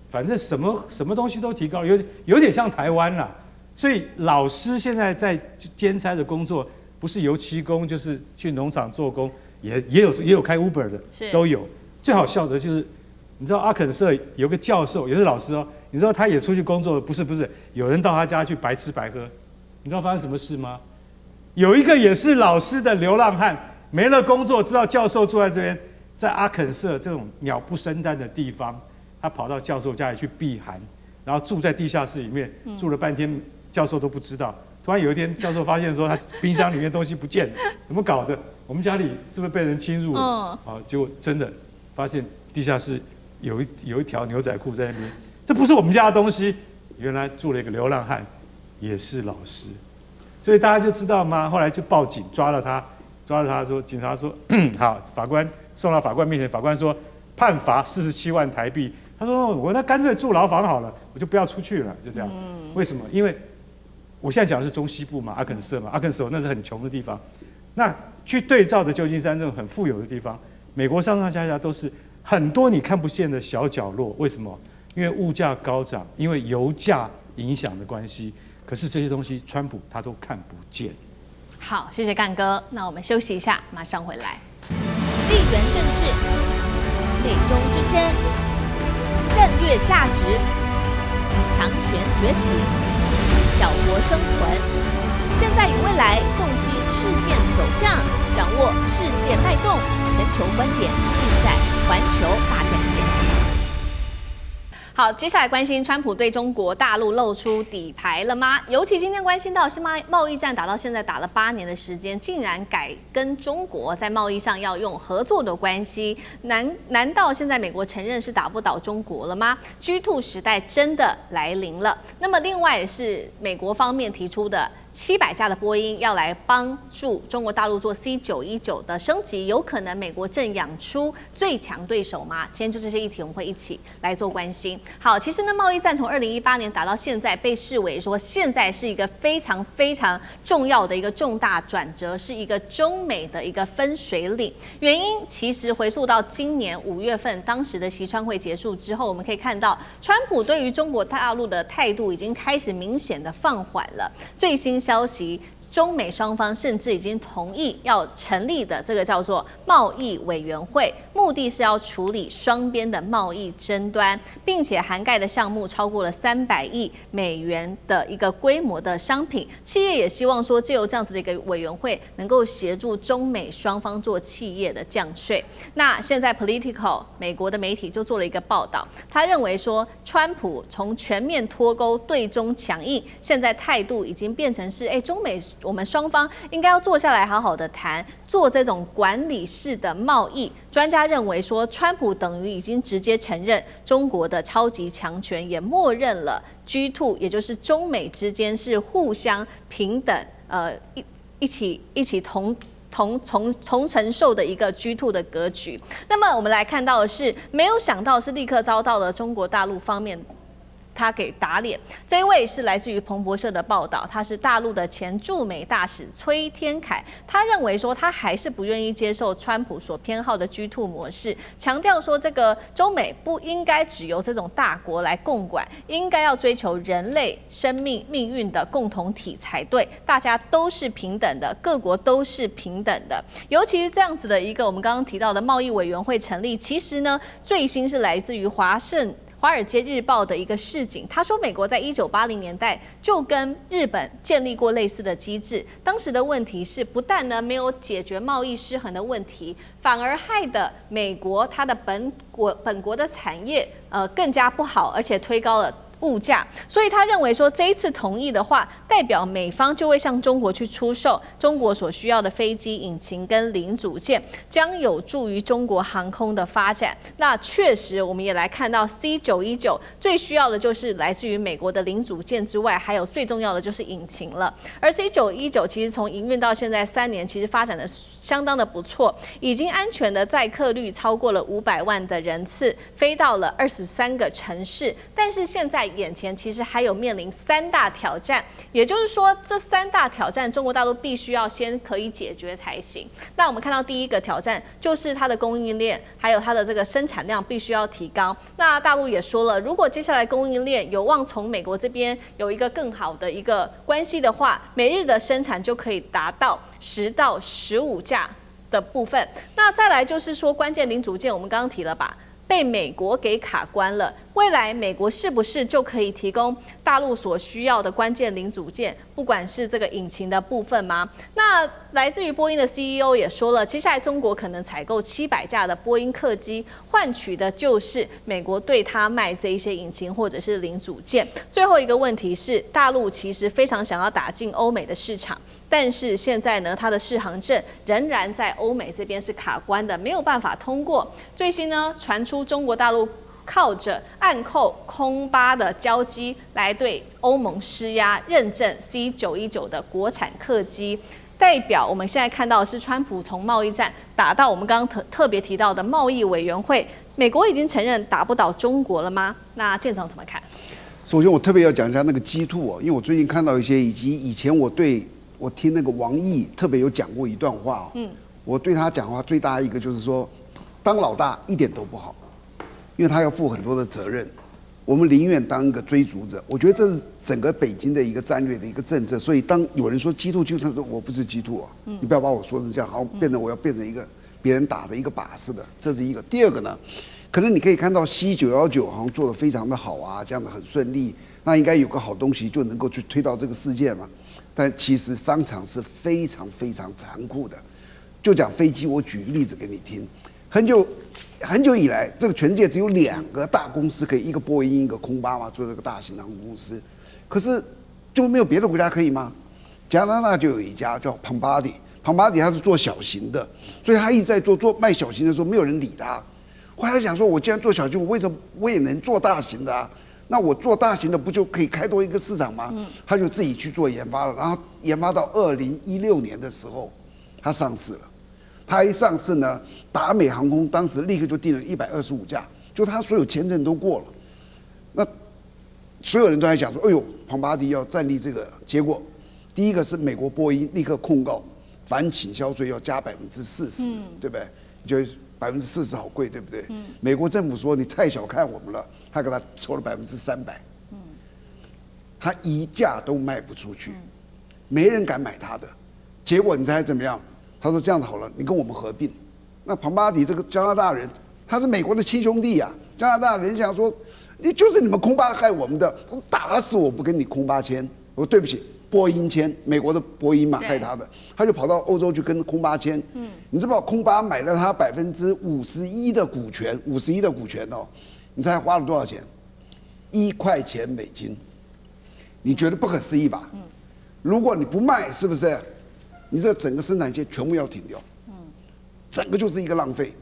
反正什么东西都提高了，有点像台湾啦。所以老师现在在兼差的工作，不是油漆工，就是去农场做工，也有开 Uber 的，都有。最好笑的就是，你知道阿肯色有个教授也是老师哦，你知道他也出去工作，不是，有人到他家去白吃白喝，你知道发生什么事吗？有一个也是老师的流浪汉，没了工作，知道教授住在这边，在阿肯色这种鸟不生蛋的地方，他跑到教授家里去避寒，然后住在地下室里面，住了半天。教授都不知道，突然有一天，教授发现说他冰箱里面东西不见了，怎么搞的？我们家里是不是被人侵入了？结果真的发现地下室有一条牛仔裤在那边，这不是我们家的东西，原来住了一个流浪汉，也是老师，所以大家就知道吗？后来就报警抓了他说，警察说好，法官送到法官面前，法官说判罚47万台币。他说我那干脆住牢房好了，我就不要出去了，就这样。为什么？因为我现在讲的是中西部嘛，阿肯色嘛，阿肯色那是很穷的地方。那去对照的旧金山这种很富有的地方，美国上上下下都是很多你看不见的小角落。为什么？因为物价高涨，因为油价影响的关系。可是这些东西，川普他都看不见。好，谢谢干哥。那我们休息一下，马上回来。地缘政治、美中之争、战略价值、强权崛起。小国生存，现在与未来洞悉事件走向，掌握世界脉动，全球观点尽在环球大战线。好，接下来关心川普对中国大陆露出底牌了吗？尤其今天关心到是贸易战打到现在打了8年的时间，竟然改跟中国在贸易上要用合作的关系，难道现在美国承认是打不倒中国了吗？G2时代真的来临了。那么另外是美国方面提出的700架的波音要来帮助中国大陆做 C919的升级，有可能美国正养出最强对手吗？今天就这些议题我们会一起来做关心。好，其实呢，贸易战从2018年打到现在，被视为说现在是一个非常非常重要的一个重大转折，是一个中美的一个分水岭。原因其实回溯到今年5月份，当时的习川会结束之后，我们可以看到，川普对于中国大陆的态度已经开始明显的放缓了。最新消息，中美双方甚至已经同意要成立的这个叫做贸易委员会，目的是要处理双边的贸易争端，并且涵盖的项目超过了300亿美元的一个规模的商品。企业也希望说，借由这样子的一个委员会，能够协助中美双方做企业的降税。那现在 Political 美国的媒体就做了一个报道，他认为说，川普从全面脱钩对中强硬，现在态度已经变成是，中美我们双方应该要坐下来好好的谈，做这种管理式的贸易。专家认为说，川普等于已经直接承认中国的超级强权，也默认了 G2， 也就是中美之间是互相平等，一起同承受的一个 G2 的格局。那么我们来看到的是，没有想到是立刻遭到了中国大陆方面他给打脸。这一位是来自于彭博社的报道，他是大陆的前驻美大使崔天凯。他认为说，他还是不愿意接受川普所偏好的 G2 模式，强调说，这个中美不应该只由这种大国来共管，应该要追求人类生命命运的共同体才对。大家都是平等的，各国都是平等的。尤其是这样子的一个我们刚刚提到的贸易委员会成立，其实呢，最新是来自于华尔街日报的一个市井，他说美国在1980年代就跟日本建立过类似的机制，当时的问题是不但呢没有解决贸易失衡的问题，反而害得美国它的本国的产业更加不好，而且推高了物价，所以他认为说这一次同意的话，代表美方就会向中国去出售中国所需要的飞机引擎跟零组件，将有助于中国航空的发展。那确实，我们也来看到 C919最需要的就是来自于美国的零组件之外，还有最重要的就是引擎了。而 C919其实从营运到现在3年，其实发展的相当的不错，已经安全的载客率超过了500万的人次，飞到了23个城市。但是现在眼前其实还有面临3大挑战，也就是说这3大挑战中国大陆必须要先可以解决才行。那我们看到第一个挑战就是它的供应链，还有它的这个生产量必须要提高。那大陆也说了，如果接下来供应链有望从美国这边有一个更好的一个关系的话，每日的生产就可以达到10到15架的部分。那再来就是说关键零组件，我们刚刚提了吧，被美国给卡关了。未来美国是不是就可以提供大陆所需要的关键零组件，不管是这个引擎的部分吗？那来自于波音的 CEO 也说了，接下来中国可能采购700架的波音客机，换取的就是美国对它卖这一些引擎或者是零组件。最后一个问题是，大陆其实非常想要打进欧美的市场，但是现在呢，它的适航证仍然在欧美这边是卡关的，没有办法通过。最新呢，传出中国大陆靠着暗扣空巴的交机来对欧盟施压，认证 C919的国产客机。代表我们现在看到的是，川普从贸易战打到我们刚刚特别提到的贸易委员会，美国已经承认打不倒中国了吗？那舰长怎么看？首先，我特别要讲一下那个G2哦，因为我最近看到一些，以及以前我听那个王毅特别有讲过一段话哦，我对他讲话最大一个就是说，当老大一点都不好，因为他要负很多的责任。我们宁愿当一个追逐者，我觉得这是整个北京的一个战略的一个政策。所以当有人说G2，他说我不是G2啊，你不要把我说成这样，好变成我要变成一个别人打的一个靶似的，这是一个。第二个呢，可能你可以看到C919好像做得非常的好啊，这样的很顺利，那应该有个好东西就能够去推到这个世界嘛。但其实商场是非常非常残酷的。就讲飞机，我举例子给你听，很久以来，这个全世界只有2个大公司可以，一个波音，一个空巴嘛，做这个大型航空公司。可是就没有别的国家可以吗？加拿大就有一家叫庞巴迪，庞巴迪它是做小型的，所以他一直在做卖小型的时候，没有人理他。后来想说，我既然做小型，我为什么我也能做大型的啊？那我做大型的不就可以开多一个市场吗？他就自己去做研发了，然后研发到2016年的时候，他上市了。他一上市呢，达美航空当时立刻就订了125架，就他所有签证都过了。那所有人都在想说，哎呦，庞巴迪要站立这个，结果第一个是美国波音立刻控告反倾销税要加40%，对不对？你觉得40%好贵，对不对？美国政府说你太小看我们了，他给他抽了300%，他一架都卖不出去，没人敢买他的。结果你猜怎么样？他说这样子好了，你跟我们合并。那庞巴迪这个加拿大人，他是美国的亲兄弟啊。加拿大人想说，你就是你们空巴害我们的，打死我不跟你空巴签。我说对不起，波音签，美国的波音嘛害他的，他就跑到欧洲去跟空巴签。你知道空巴买了他51%的股权，51%的股权哦，你猜花了多少钱？1块钱美金。你觉得不可思议吧？如果你不卖，是不是？你这整个生产线全部要停掉，整个就是一个浪费。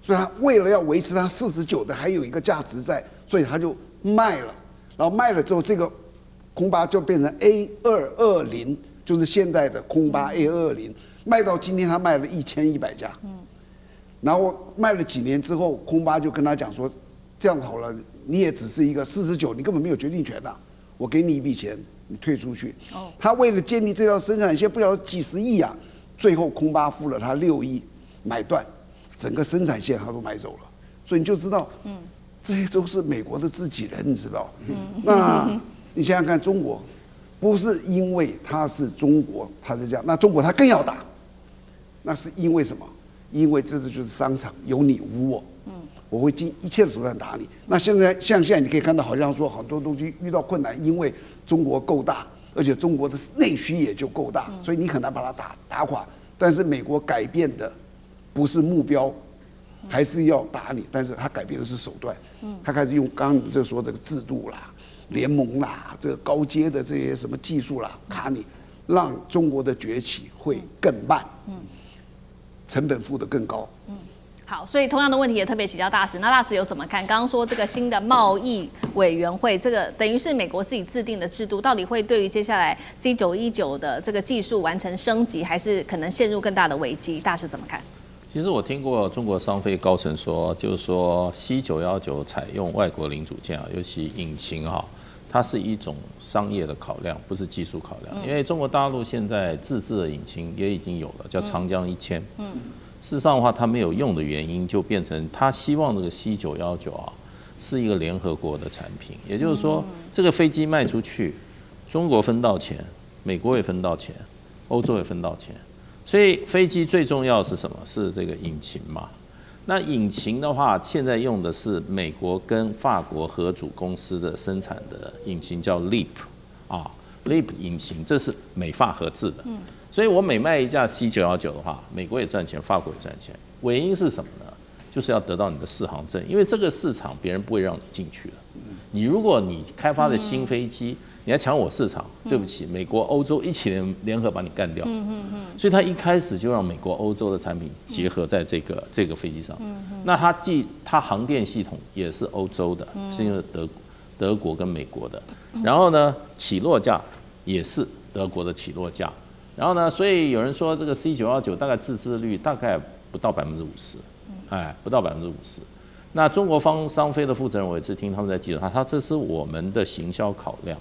所以他为了要维持他49的还有一个价值在，所以他就卖了。然后卖了之后，这个空巴就变成 A220，就是现在的空巴 A220。卖到今天，他卖了1100架。然后卖了几年之后，空巴就跟他讲说：“这样好了，你也只是一个49，你根本没有决定权呐，我给你一笔钱。”你退出去，他为了建立这条生产线，不晓得几十亿啊，最后空巴付了他6亿买断，整个生产线他都买走了，所以你就知道，这些都是美国的自己人，你知道？那你想想看，中国不是因为他是中国，他是这样，那中国他更要打，那是因为什么？因为这就是商场，有你无我。我会尽一切的手段打你。那像现在你可以看到，好像说很多东西遇到困难，因为中国够大，而且中国的内需也就够大，所以你很难把它打垮。但是美国改变的不是目标，还是要打你，但是他改变的是手段。他开始用刚刚你这说这个制度啦，联盟啦，这个高阶的这些什么技术啦，卡你，让中国的崛起会更慢，成本付得更高。好，所以同样的问题也特别请教大使，那大使有怎么看？刚刚说这个新的贸易委员会，这个等于是美国自己制定的制度，到底会对于接下来 C919的这个技术完成升级，还是可能陷入更大的危机？大使怎么看？其实我听过中国商飞高层说，就是说 C919采用外国零组件啊，尤其引擎啊，它是一种商业的考量，不是技术考量。因为中国大陆现在自制的引擎也已经有了，叫长江1000。事实上的话，它没有用的原因，就变成他希望这个 C919啊是一个联合国的产品，也就是说，这个飞机卖出去，中国分到钱，美国也分到钱，欧洲也分到钱。所以飞机最重要的是什么？是这个引擎嘛。那引擎的话，现在用的是美国跟法国合组公司的生产的引擎，叫 LEAP 啊 ，LEAP 引擎，这是美法合制的。所以我每卖一架 C919的话，美国也赚钱，法国也赚钱。原因是什么呢？就是要得到你的适航证，因为这个市场别人不会让你进去的。如果你开发的新飞机，你要抢我市场，对不起，美国、欧洲一起联合把你干掉。所以他一开始就让美国、欧洲的产品结合在这个飞机上。那它航电系统也是欧洲的，是因为德国跟美国的。然后呢，起落架也是德国的起落架。然后呢，所以有人说这个 C919大概自制率大概不到50%，不到50%。那中国方商飞的负责人，我也是听他们在记者，他这是我们的行销考量，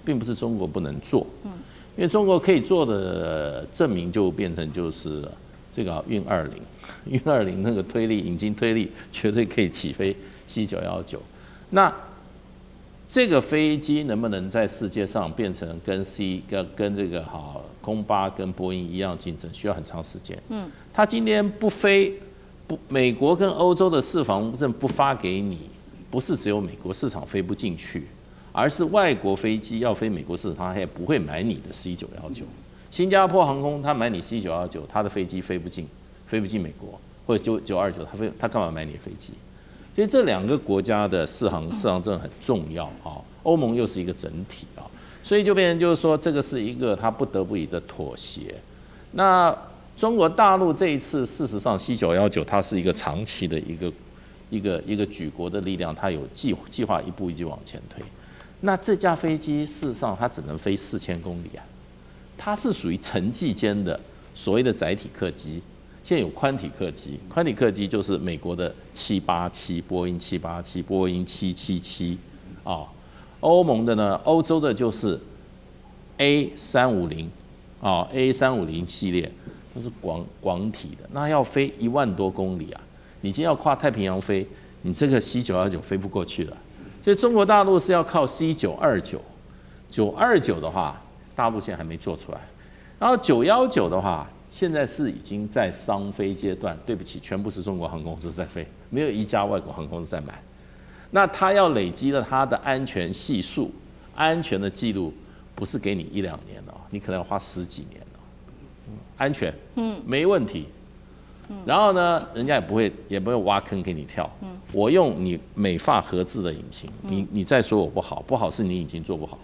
并不是中国不能做，因为中国可以做的证明就变成就是这个运20那个推力引擎推力绝对可以起飞 C919。那这个飞机能不能在世界上变成跟这个空巴跟波音一样竞争，需要很长时间。它今天不飞，美国跟欧洲的适航证不发给你，不是只有美国市场飞不进去，而是外国飞机要飞美国市场，它也不会买你的 C919。新加坡航空它买你 C919，它的飞机飞不进美国，或者929，它干嘛买你的飞机？所以这两个国家的适航证很重要啊，欧盟又是一个整体啊，所以就变成就是说，这个是一个他不得不已的妥协。那中国大陆这一次，事实上 C919它是一个长期的一个举国的力量，它有计划一步一步往前推。那这架飞机事实上它只能飞4000公里啊，它是属于城际间的所谓的载体客机。现在有宽体客机，宽体客机就是美国的787，波音787，波音777啊。欧盟的呢，欧洲的就是 A350啊 ，A350系列都是广体的，那要飞1万多公里啊！你今天要跨太平洋飞，你这个 C919飞不过去了。所以中国大陆是要靠 C929，929的话，大陆现在还没做出来。然后919的话，现在是已经在商飞阶段，对不起，全部是中国航空公司在飞，没有一家外国航空公司在买。那它要累积了它的安全系数、安全的记录，不是给你1-2年哦，你可能要花10几年哦。安全，没问题。然后呢，人家也不会挖坑给你跳。我用你美法合制的引擎，你再说我不好，不好是你引擎做不好。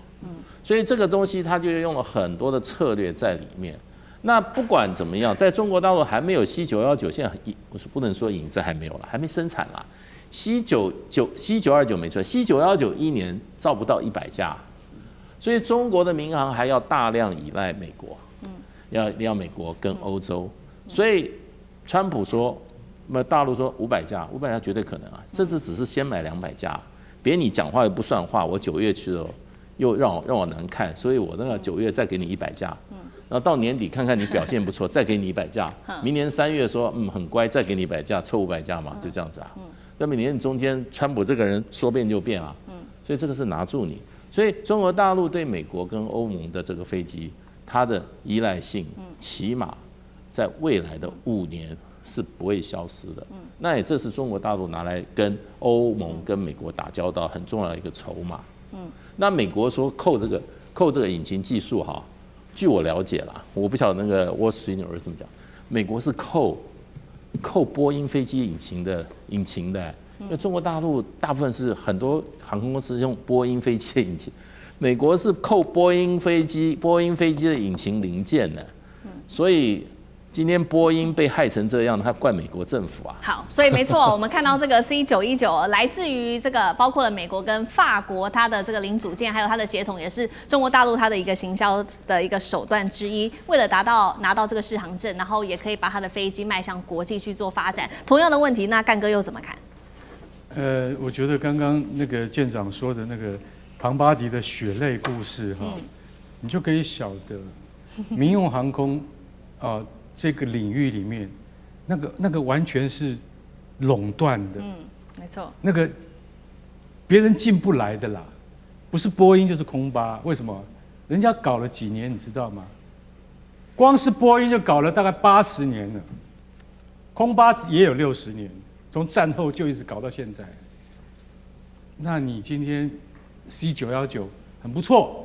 所以这个东西它就用了很多的策略在里面。那不管怎么样，在中国大陆还没有 C919，现在我是不能说引进还没有了，还没生产啦。C929没出来，C919一年造不到100架，所以中国的民航还要大量依赖美国，要美国跟欧洲。所以川普说，大陆说500架绝对可能啊，这次只是先买200架，别你讲话又不算话，我9月去了又让我难看，所以我那个9月再给你100架。然后到年底看看你表现不错，再给你100架。明年3月说很乖，再给你100架，凑500架嘛，就这样子啊。那么你中间川普这个人说变就变啊，所以这个是拿住你。所以中国大陆对美国跟欧盟的这个飞机，它的依赖性起码在未来的5年是不会消失的。那也这是中国大陆拿来跟欧盟跟美国打交道很重要的一个筹码。那美国说扣这个引擎技术哈。据我了解啦，我不晓得那个 Wall Street Journal 怎么讲。美国是扣波音飞机引擎的，因为中国大陆大部分是很多航空公司用波音飞机的引擎，美国是扣波音飞机的引擎零件的，所以今天波音被害成这样，他怪美国政府啊。好，所以没错，我们看到这个 C919来自于这个包括了美国跟法国，它的这个零组件还有它的协同，也是中国大陆它的一个行销的一个手段之一。为了拿到这个适航证，然后也可以把它的飞机迈向国际去做发展。同样的问题，那干哥又怎么看？我觉得刚刚那个舰长说的那个庞巴迪的血泪故事哈，你就可以晓得民用航空这个领域里面，那个完全是垄断的，没错，那个别人进不来的啦，不是波音就是空巴，为什么？人家搞了几年，你知道吗？光是波音就搞了大概80年了，空巴也有60年，从战后就一直搞到现在。那你今天 C919很不错。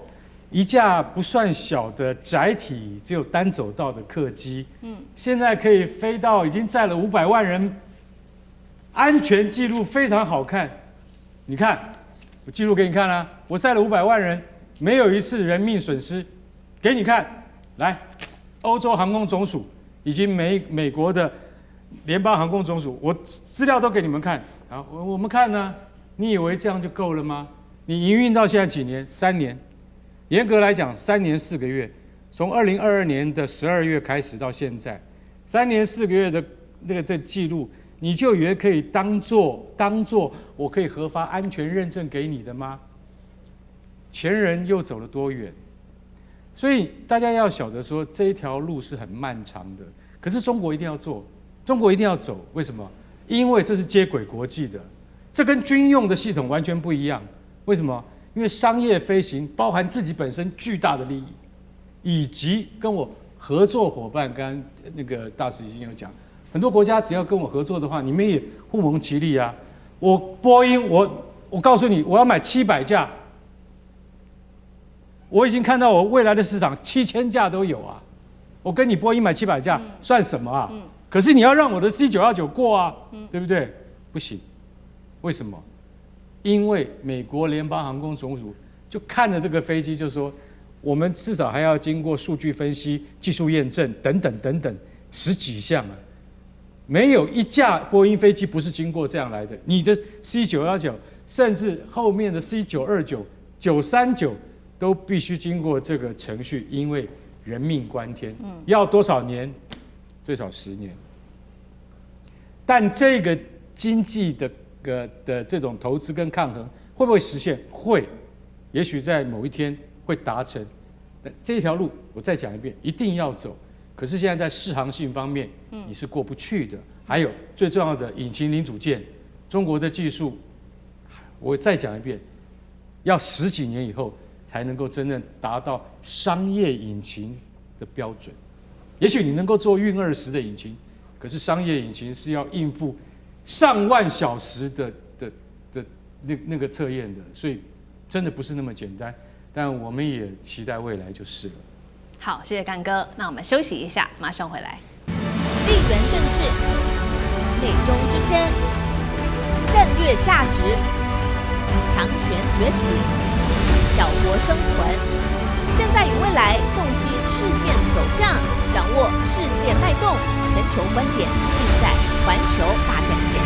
一架不算小的载体，只有单走道的客机，现在可以飞到已经载了500万人，安全记录非常好看。你看，我记录给你看啊，我载了500万人，没有一次人命损失，给你看。来，欧洲航空总署以及美国的联邦航空总署，我资料都给你们看。好，我们看呢，你以为这样就够了吗？你营运到现在几年？3年。严格来讲，3年4个月，从2022年的12月开始到现在，3年4个月的那个记录，你就以为可以当做我可以核发安全认证给你的吗？前人又走了多远？所以大家要晓得说，这一条路是很漫长的。可是中国一定要做，中国一定要走，为什么？因为这是接轨国际的，这跟军用的系统完全不一样。为什么？因为商业飞行包含自己本身巨大的利益，以及跟我合作伙伴，刚刚那个大使已经有讲，很多国家只要跟我合作的话，你们也互蒙其利啊。我波音，我告诉你，我要买700架，我已经看到我未来的市场7000架都有啊。我跟你波音买700架算什么啊？可是你要让我的 C919过啊，对不对？不行，为什么？因为美国联邦航空总署就看着这个飞机，就说我们至少还要经过数据分析、技术验证等等10几项啊，没有一架波音飞机不是经过这样来的。你的 C919，甚至后面的 C929、939都必须经过这个程序，因为人命关天，要多少年？最少10年。但这个经济的这种投资跟抗衡会不会实现？会，也许在某一天会达成。这条路我再讲一遍，一定要走。可是现在在适航性方面，你是过不去的。还有最重要的引擎零组件，中国的技术，我再讲一遍，要10几年以后才能够真正达到商业引擎的标准。也许你能够做运20的引擎，可是商业引擎是要应付上万小时的那个测验的，所以真的不是那么简单。但我们也期待未来就是了。好，谢谢干哥。那我们休息一下，马上回来。地缘政治、内中之争、战略价值、强权崛起、小国生存，现在与未来洞悉事件走向，掌握世界脉动，全球观点尽在环球大战线。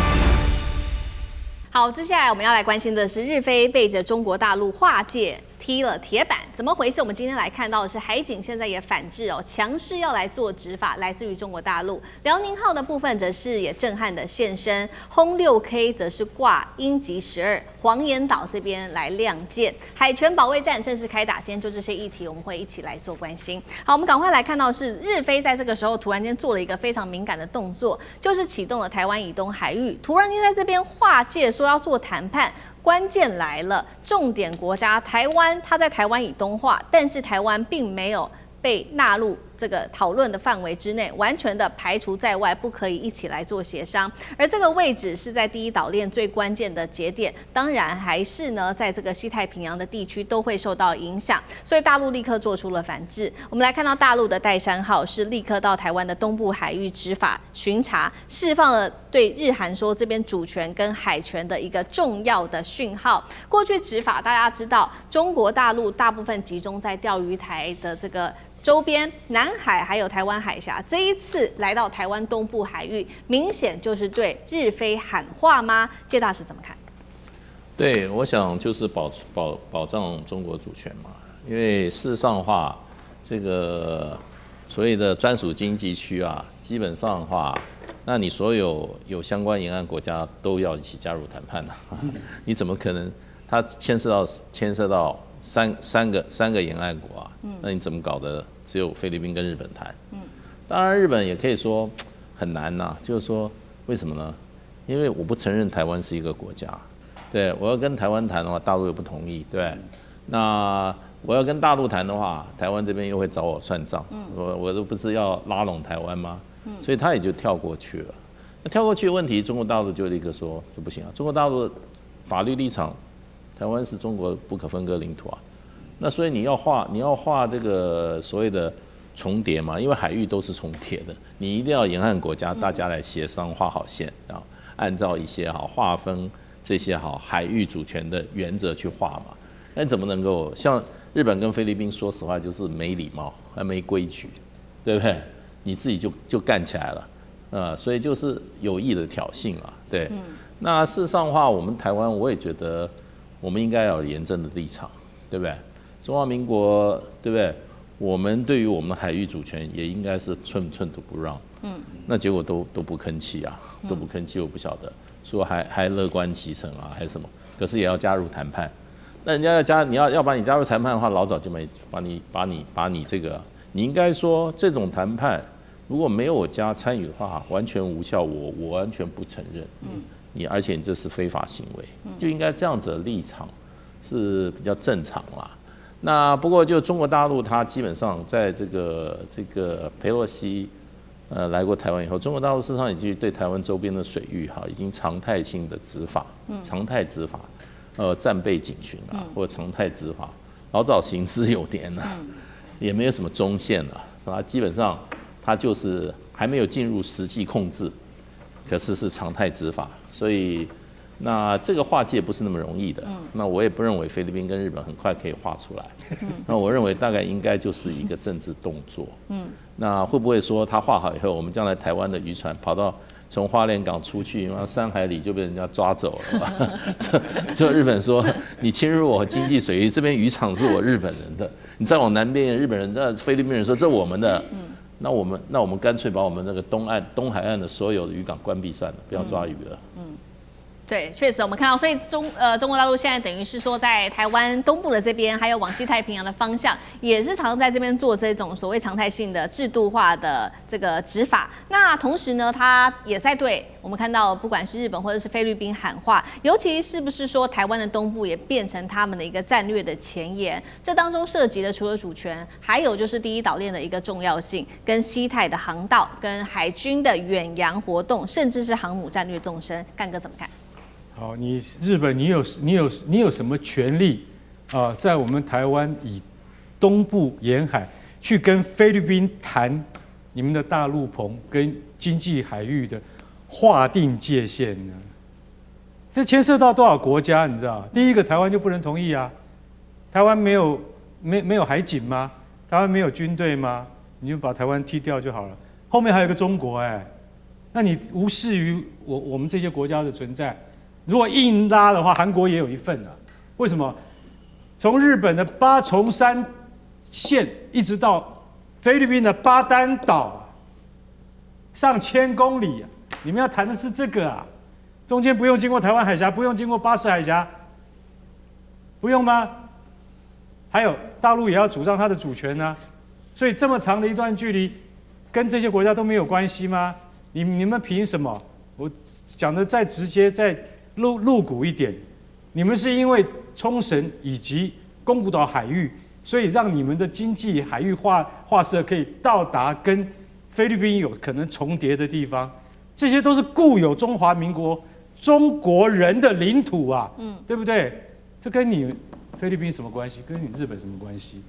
好，接下来我们要来关心的是日飞背着中国大陆划界踢了铁板，怎么回事？我们今天来看到的是海警现在也反制哦，强势要来做执法，来自于中国大陆。辽宁号的部分则是也震撼的现身，轰6K 则是挂鹰击12，黄岩岛这边来亮剑，海权保卫战正式开打。今天就这些议题，我们会一起来做关心。好，我们赶快来看到是日飞在这个时候突然间做了一个非常敏感的动作，就是启动了台湾以东海域，突然间在这边划界，说要做谈判。关键来了，重点国家台湾，它在台湾以东划，但是台湾并没有被纳入这个讨论的范围之内，完全的排除在外，不可以一起来做协商。而这个位置是在第一岛链最关键的节点，当然还是呢，在这个西太平洋的地区都会受到影响，所以大陆立刻做出了反制。我们来看到大陆的岱山号是立刻到台湾的东部海域执法巡查，释放了对日韩说这边主权跟海权的一个重要的讯号。过去执法大家知道，中国大陆大部分集中在钓鱼台的这个周边，南海还有台湾海峡。这一次来到台湾东部海域，明显就是对日菲喊话吗？介大使怎么看？对，我想就是保障中国主权嘛，因为事实上的话，这个所谓的专属经济区啊，基本上的话，那你所有相关沿岸国家都要一起加入谈判的，你怎么可能？它牵涉到三个沿岸国啊，那你怎么搞的？只有菲律宾跟日本谈，当然日本也可以说很难呐，就是说为什么呢？因为我不承认台湾是一个国家，对我要跟台湾谈的话，大陆又不同意，对，那我要跟大陆谈的话，台湾这边又会找我算账，我都不是要拉拢台湾吗？所以他也就跳过去了。那跳过去的问题，中国大陆就立刻说就不行啊，中国大陆的法律立场。台湾是中国不可分割领土啊，那所以你要画这个所谓的重叠嘛，因为海域都是重叠的，你一定要沿岸国家大家来协商画好线啊，按照一些好划分这些好海域主权的原则去画嘛。那怎么能够像日本跟菲律宾，说实话就是没礼貌，还没规矩，对不对？你自己就干起来了，所以就是有意的挑衅啊，对。那事实上的话，我们台湾我也觉得。我们应该要有严正的立场，对不对？中华民国，对不对？我们对于我们的海域主权也应该是寸寸都不让。那结果都不吭气啊，都不吭气，我不晓得，说还乐观其成啊，还是什么？可是也要加入谈判。那人家你要把你加入谈判的话，老早就没把你这个，你应该说这种谈判如果没有我加参与的话，完全无效，我完全不承认。而且你这是非法行为，就应该这样子的立场是比较正常啦。那不过就中国大陆，它基本上在这个裴洛西来过台湾以后，中国大陆事实上已经对台湾周边的水域已经常态性的执法，常态执法，战备警巡啊，或者常态执法，老早行之有年了，也没有什么中线了，它基本上它就是还没有进入实际控制，可是常态执法。所以，那这个划界不是那么容易的。那我也不认为菲律宾跟日本很快可以画出来。那我认为大概应该就是一个政治动作。那会不会说他画好以后，我们将来台湾的渔船跑到从花莲港出去，3海里就被人家抓走了？就日本说你侵入我经济水域，这边渔场是我日本人的，你再往南边，日本人、菲律宾人说这我们的。那我们干脆把我们那个东海岸的所有的渔港关闭算了，不要抓鱼了。对，确实我们看到，所以中国大陆现在等于是说，在台湾东部的这边，还有往西太平洋的方向，也是常在这边做这种所谓常态性的制度化的这个执法。那同时呢，它也在对我们看到，不管是日本或者是菲律宾喊话，尤其是不是说台湾的东部也变成他们的一个战略的前沿？这当中涉及的除了主权，还有就是第一岛链的一个重要性，跟西太的航道、跟海军的远洋活动，甚至是航母战略纵深。干哥怎么看？好，日本，你有什么权利啊？在我们台湾以东部沿海去跟菲律宾谈你们的大陆棚跟经济海域的划定界限呢？这牵涉到多少国家？你知道？第一个，台湾就不能同意啊。台湾没有海警吗？台湾没有军队吗？你就把台湾踢掉就好了。后面还有一个中国那你无视于我们这些国家的存在。如果硬拉的话，韩国也有一份啊。为什么？从日本的八重山线一直到菲律宾的巴丹岛，上千公里你们要谈的是这个啊？中间不用经过台湾海峡，不用经过巴士海峡，不用吗？还有大陆也要主张它的主权啊。所以这么长的一段距离，跟这些国家都没有关系吗？你们凭什么？我讲的再直接再露骨一点，你们是因为冲绳以及宫古岛海域所以让你们的经济海域划设可以到达跟菲律宾有可能重叠的地方，这些都是固有中华民国中国人的领土啊，对不对？这跟你菲律宾什么关系？跟你日本什么关系？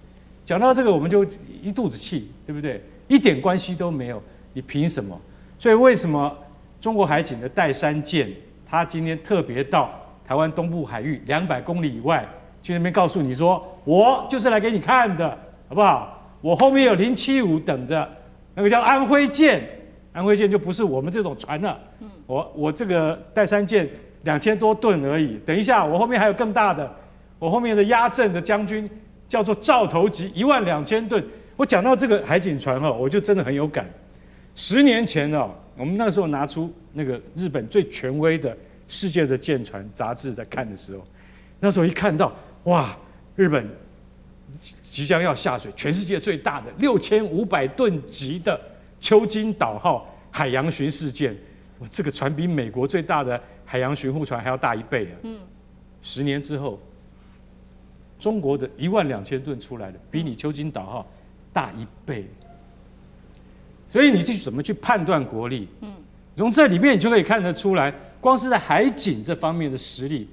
讲到这个，我们就一肚子气，对不对？一点关系都没有，你凭什么？所以为什么中国海警的岱山舰，他今天特别到台湾东部海域200公里以外去那边告诉你说，我就是来给你看的，好不好？我后面有075等着，那个叫安徽舰，安徽舰就不是我们这种船了。我这个岱山舰2000多吨而已，等一下我后面还有更大的，我后面的压阵的将军叫做兆头级12000吨。我讲到这个海警船哦，我就真的很有感。10年前哦，我们那个时候拿出那个日本最权威的世界的舰船杂志在看的时候，那时候一看到哇，日本即将要下水，全世界最大的6500吨级的秋津岛号海洋巡视舰，哇，这个船比美国最大的海洋巡护船还要大1倍啊！10年之后，中国的12000吨出来了，比你秋津岛号大1倍。所以你去怎么去判断国力？从这里面你就可以看得出来，光是在海警这方面的实力，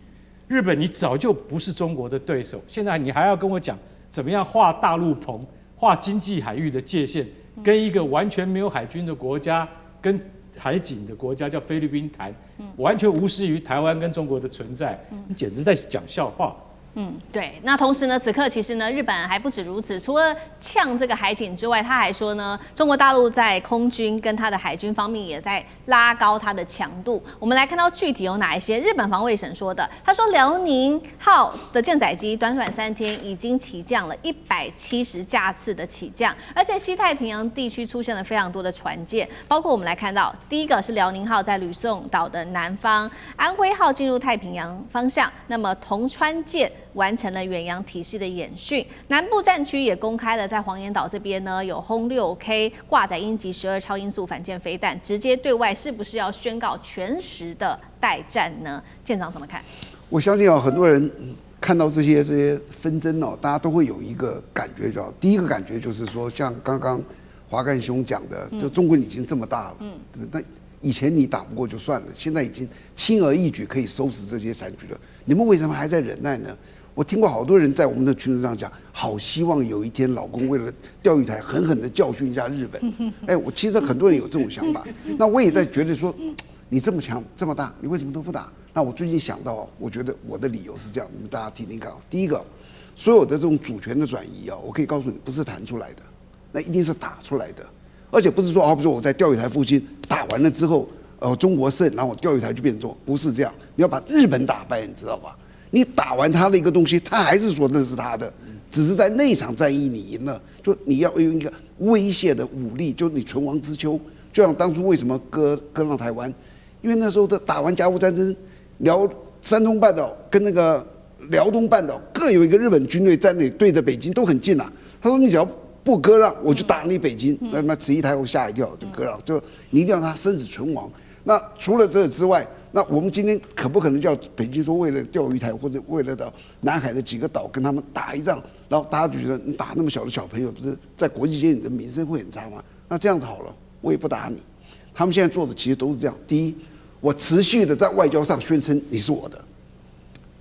日本你早就不是中国的对手。现在你还要跟我讲怎么样画大陆棚、画经济海域的界限，跟一个完全没有海军的国家、跟海警的国家叫菲律宾谈，完全无视于台湾跟中国的存在，你简直在讲笑话。对。那同时呢，此刻其实呢，日本还不止如此，除了呛这个海警之外，他还说呢，中国大陆在空军跟他的海军方面也在拉高它的强度。我们来看到具体有哪一些。日本防卫省说的，他说辽宁号的舰载机短短3天已经起降了170架次的起降，而且西太平洋地区出现了非常多的船舰，包括我们来看到第一个是辽宁号在吕宋岛的南方，安徽号进入太平洋方向，那么铜川舰完成了远洋体系的演训，南部战区也公开了在黄岩岛这边呢有轰6K 挂载鹰击12超音速反舰飞弹，直接对外是不是要宣告全时的待战呢？舰长怎么看？我相信很多人看到这些纷争大家都会有一个感觉，第一个感觉就是说，像刚刚华干兄讲的，这中国已经这么大了，对不对？那以前你打不过就算了，现在已经轻而易举可以收拾这些残局了，你们为什么还在忍耐呢？我听过好多人在我们的群组上讲，好希望有一天老公为了钓鱼台狠狠的教训一下日本。我其实很多人有这种想法，那我也在觉得说，你这么强这么大，你为什么都不打？那我最近想到，我觉得我的理由是这样，你们大家听听看。第一个，所有的这种主权的转移我可以告诉你，不是谈出来的，那一定是打出来的，而且不是说比如说我在钓鱼台附近打完了之后，中国胜，然后我钓鱼台就变重，不是这样，你要把日本打败，你知道吧？你打完他的一个东西，他还是说那是他的，只是在那场战役你赢了，就你要用一个威胁的武力，就你存亡之秋。就像当初为什么割让台湾，因为那时候的打完甲午战争，山东半岛跟那个辽东半岛各有一个日本军队在那里对着北京都很近他说你只要不割让，我就打你北京。那么慈禧太后吓一跳，就割让，就你一定要他生死存亡。那除了这之外，那我们今天可不可能叫北京说为了钓鱼台或者为了到南海的几个岛跟他们打一仗，然后大家就觉得你打那么小的小朋友，不是在国际间你的名声会很差吗？那这样子好了，我也不打你。他们现在做的其实都是这样：第一，我持续的在外交上宣称你是我的，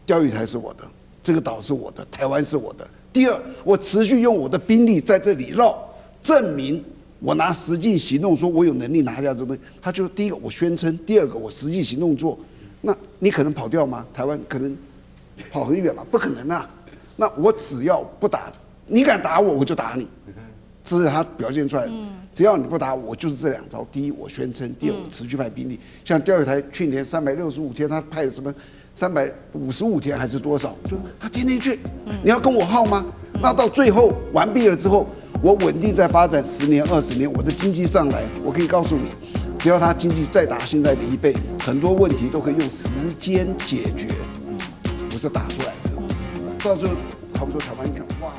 钓鱼台是我的，这个岛是我的，台湾是我的；第二，我持续用我的兵力在这里绕，证明我拿实际行动说我有能力拿下这东西。他就第一个我宣称，第二个我实际行动做。那你可能跑掉吗？台湾可能跑很远吗？不可能啊。那我只要不打，你敢打我，我就打你。这是他表现出来的。只要你不打我，就是这2招：第一，我宣称；第二，我持续派兵力。像钓鱼台去年365天，他派了什么355天还是多少？就他天天去，你要跟我耗吗？那到最后完毕了之后，我稳定再发展10年、20年，我的经济上来，我可以告诉你，只要他经济再打现在的1倍，很多问题都可以用时间解决，不是打出来的。到时候，差不多台湾一看，哇！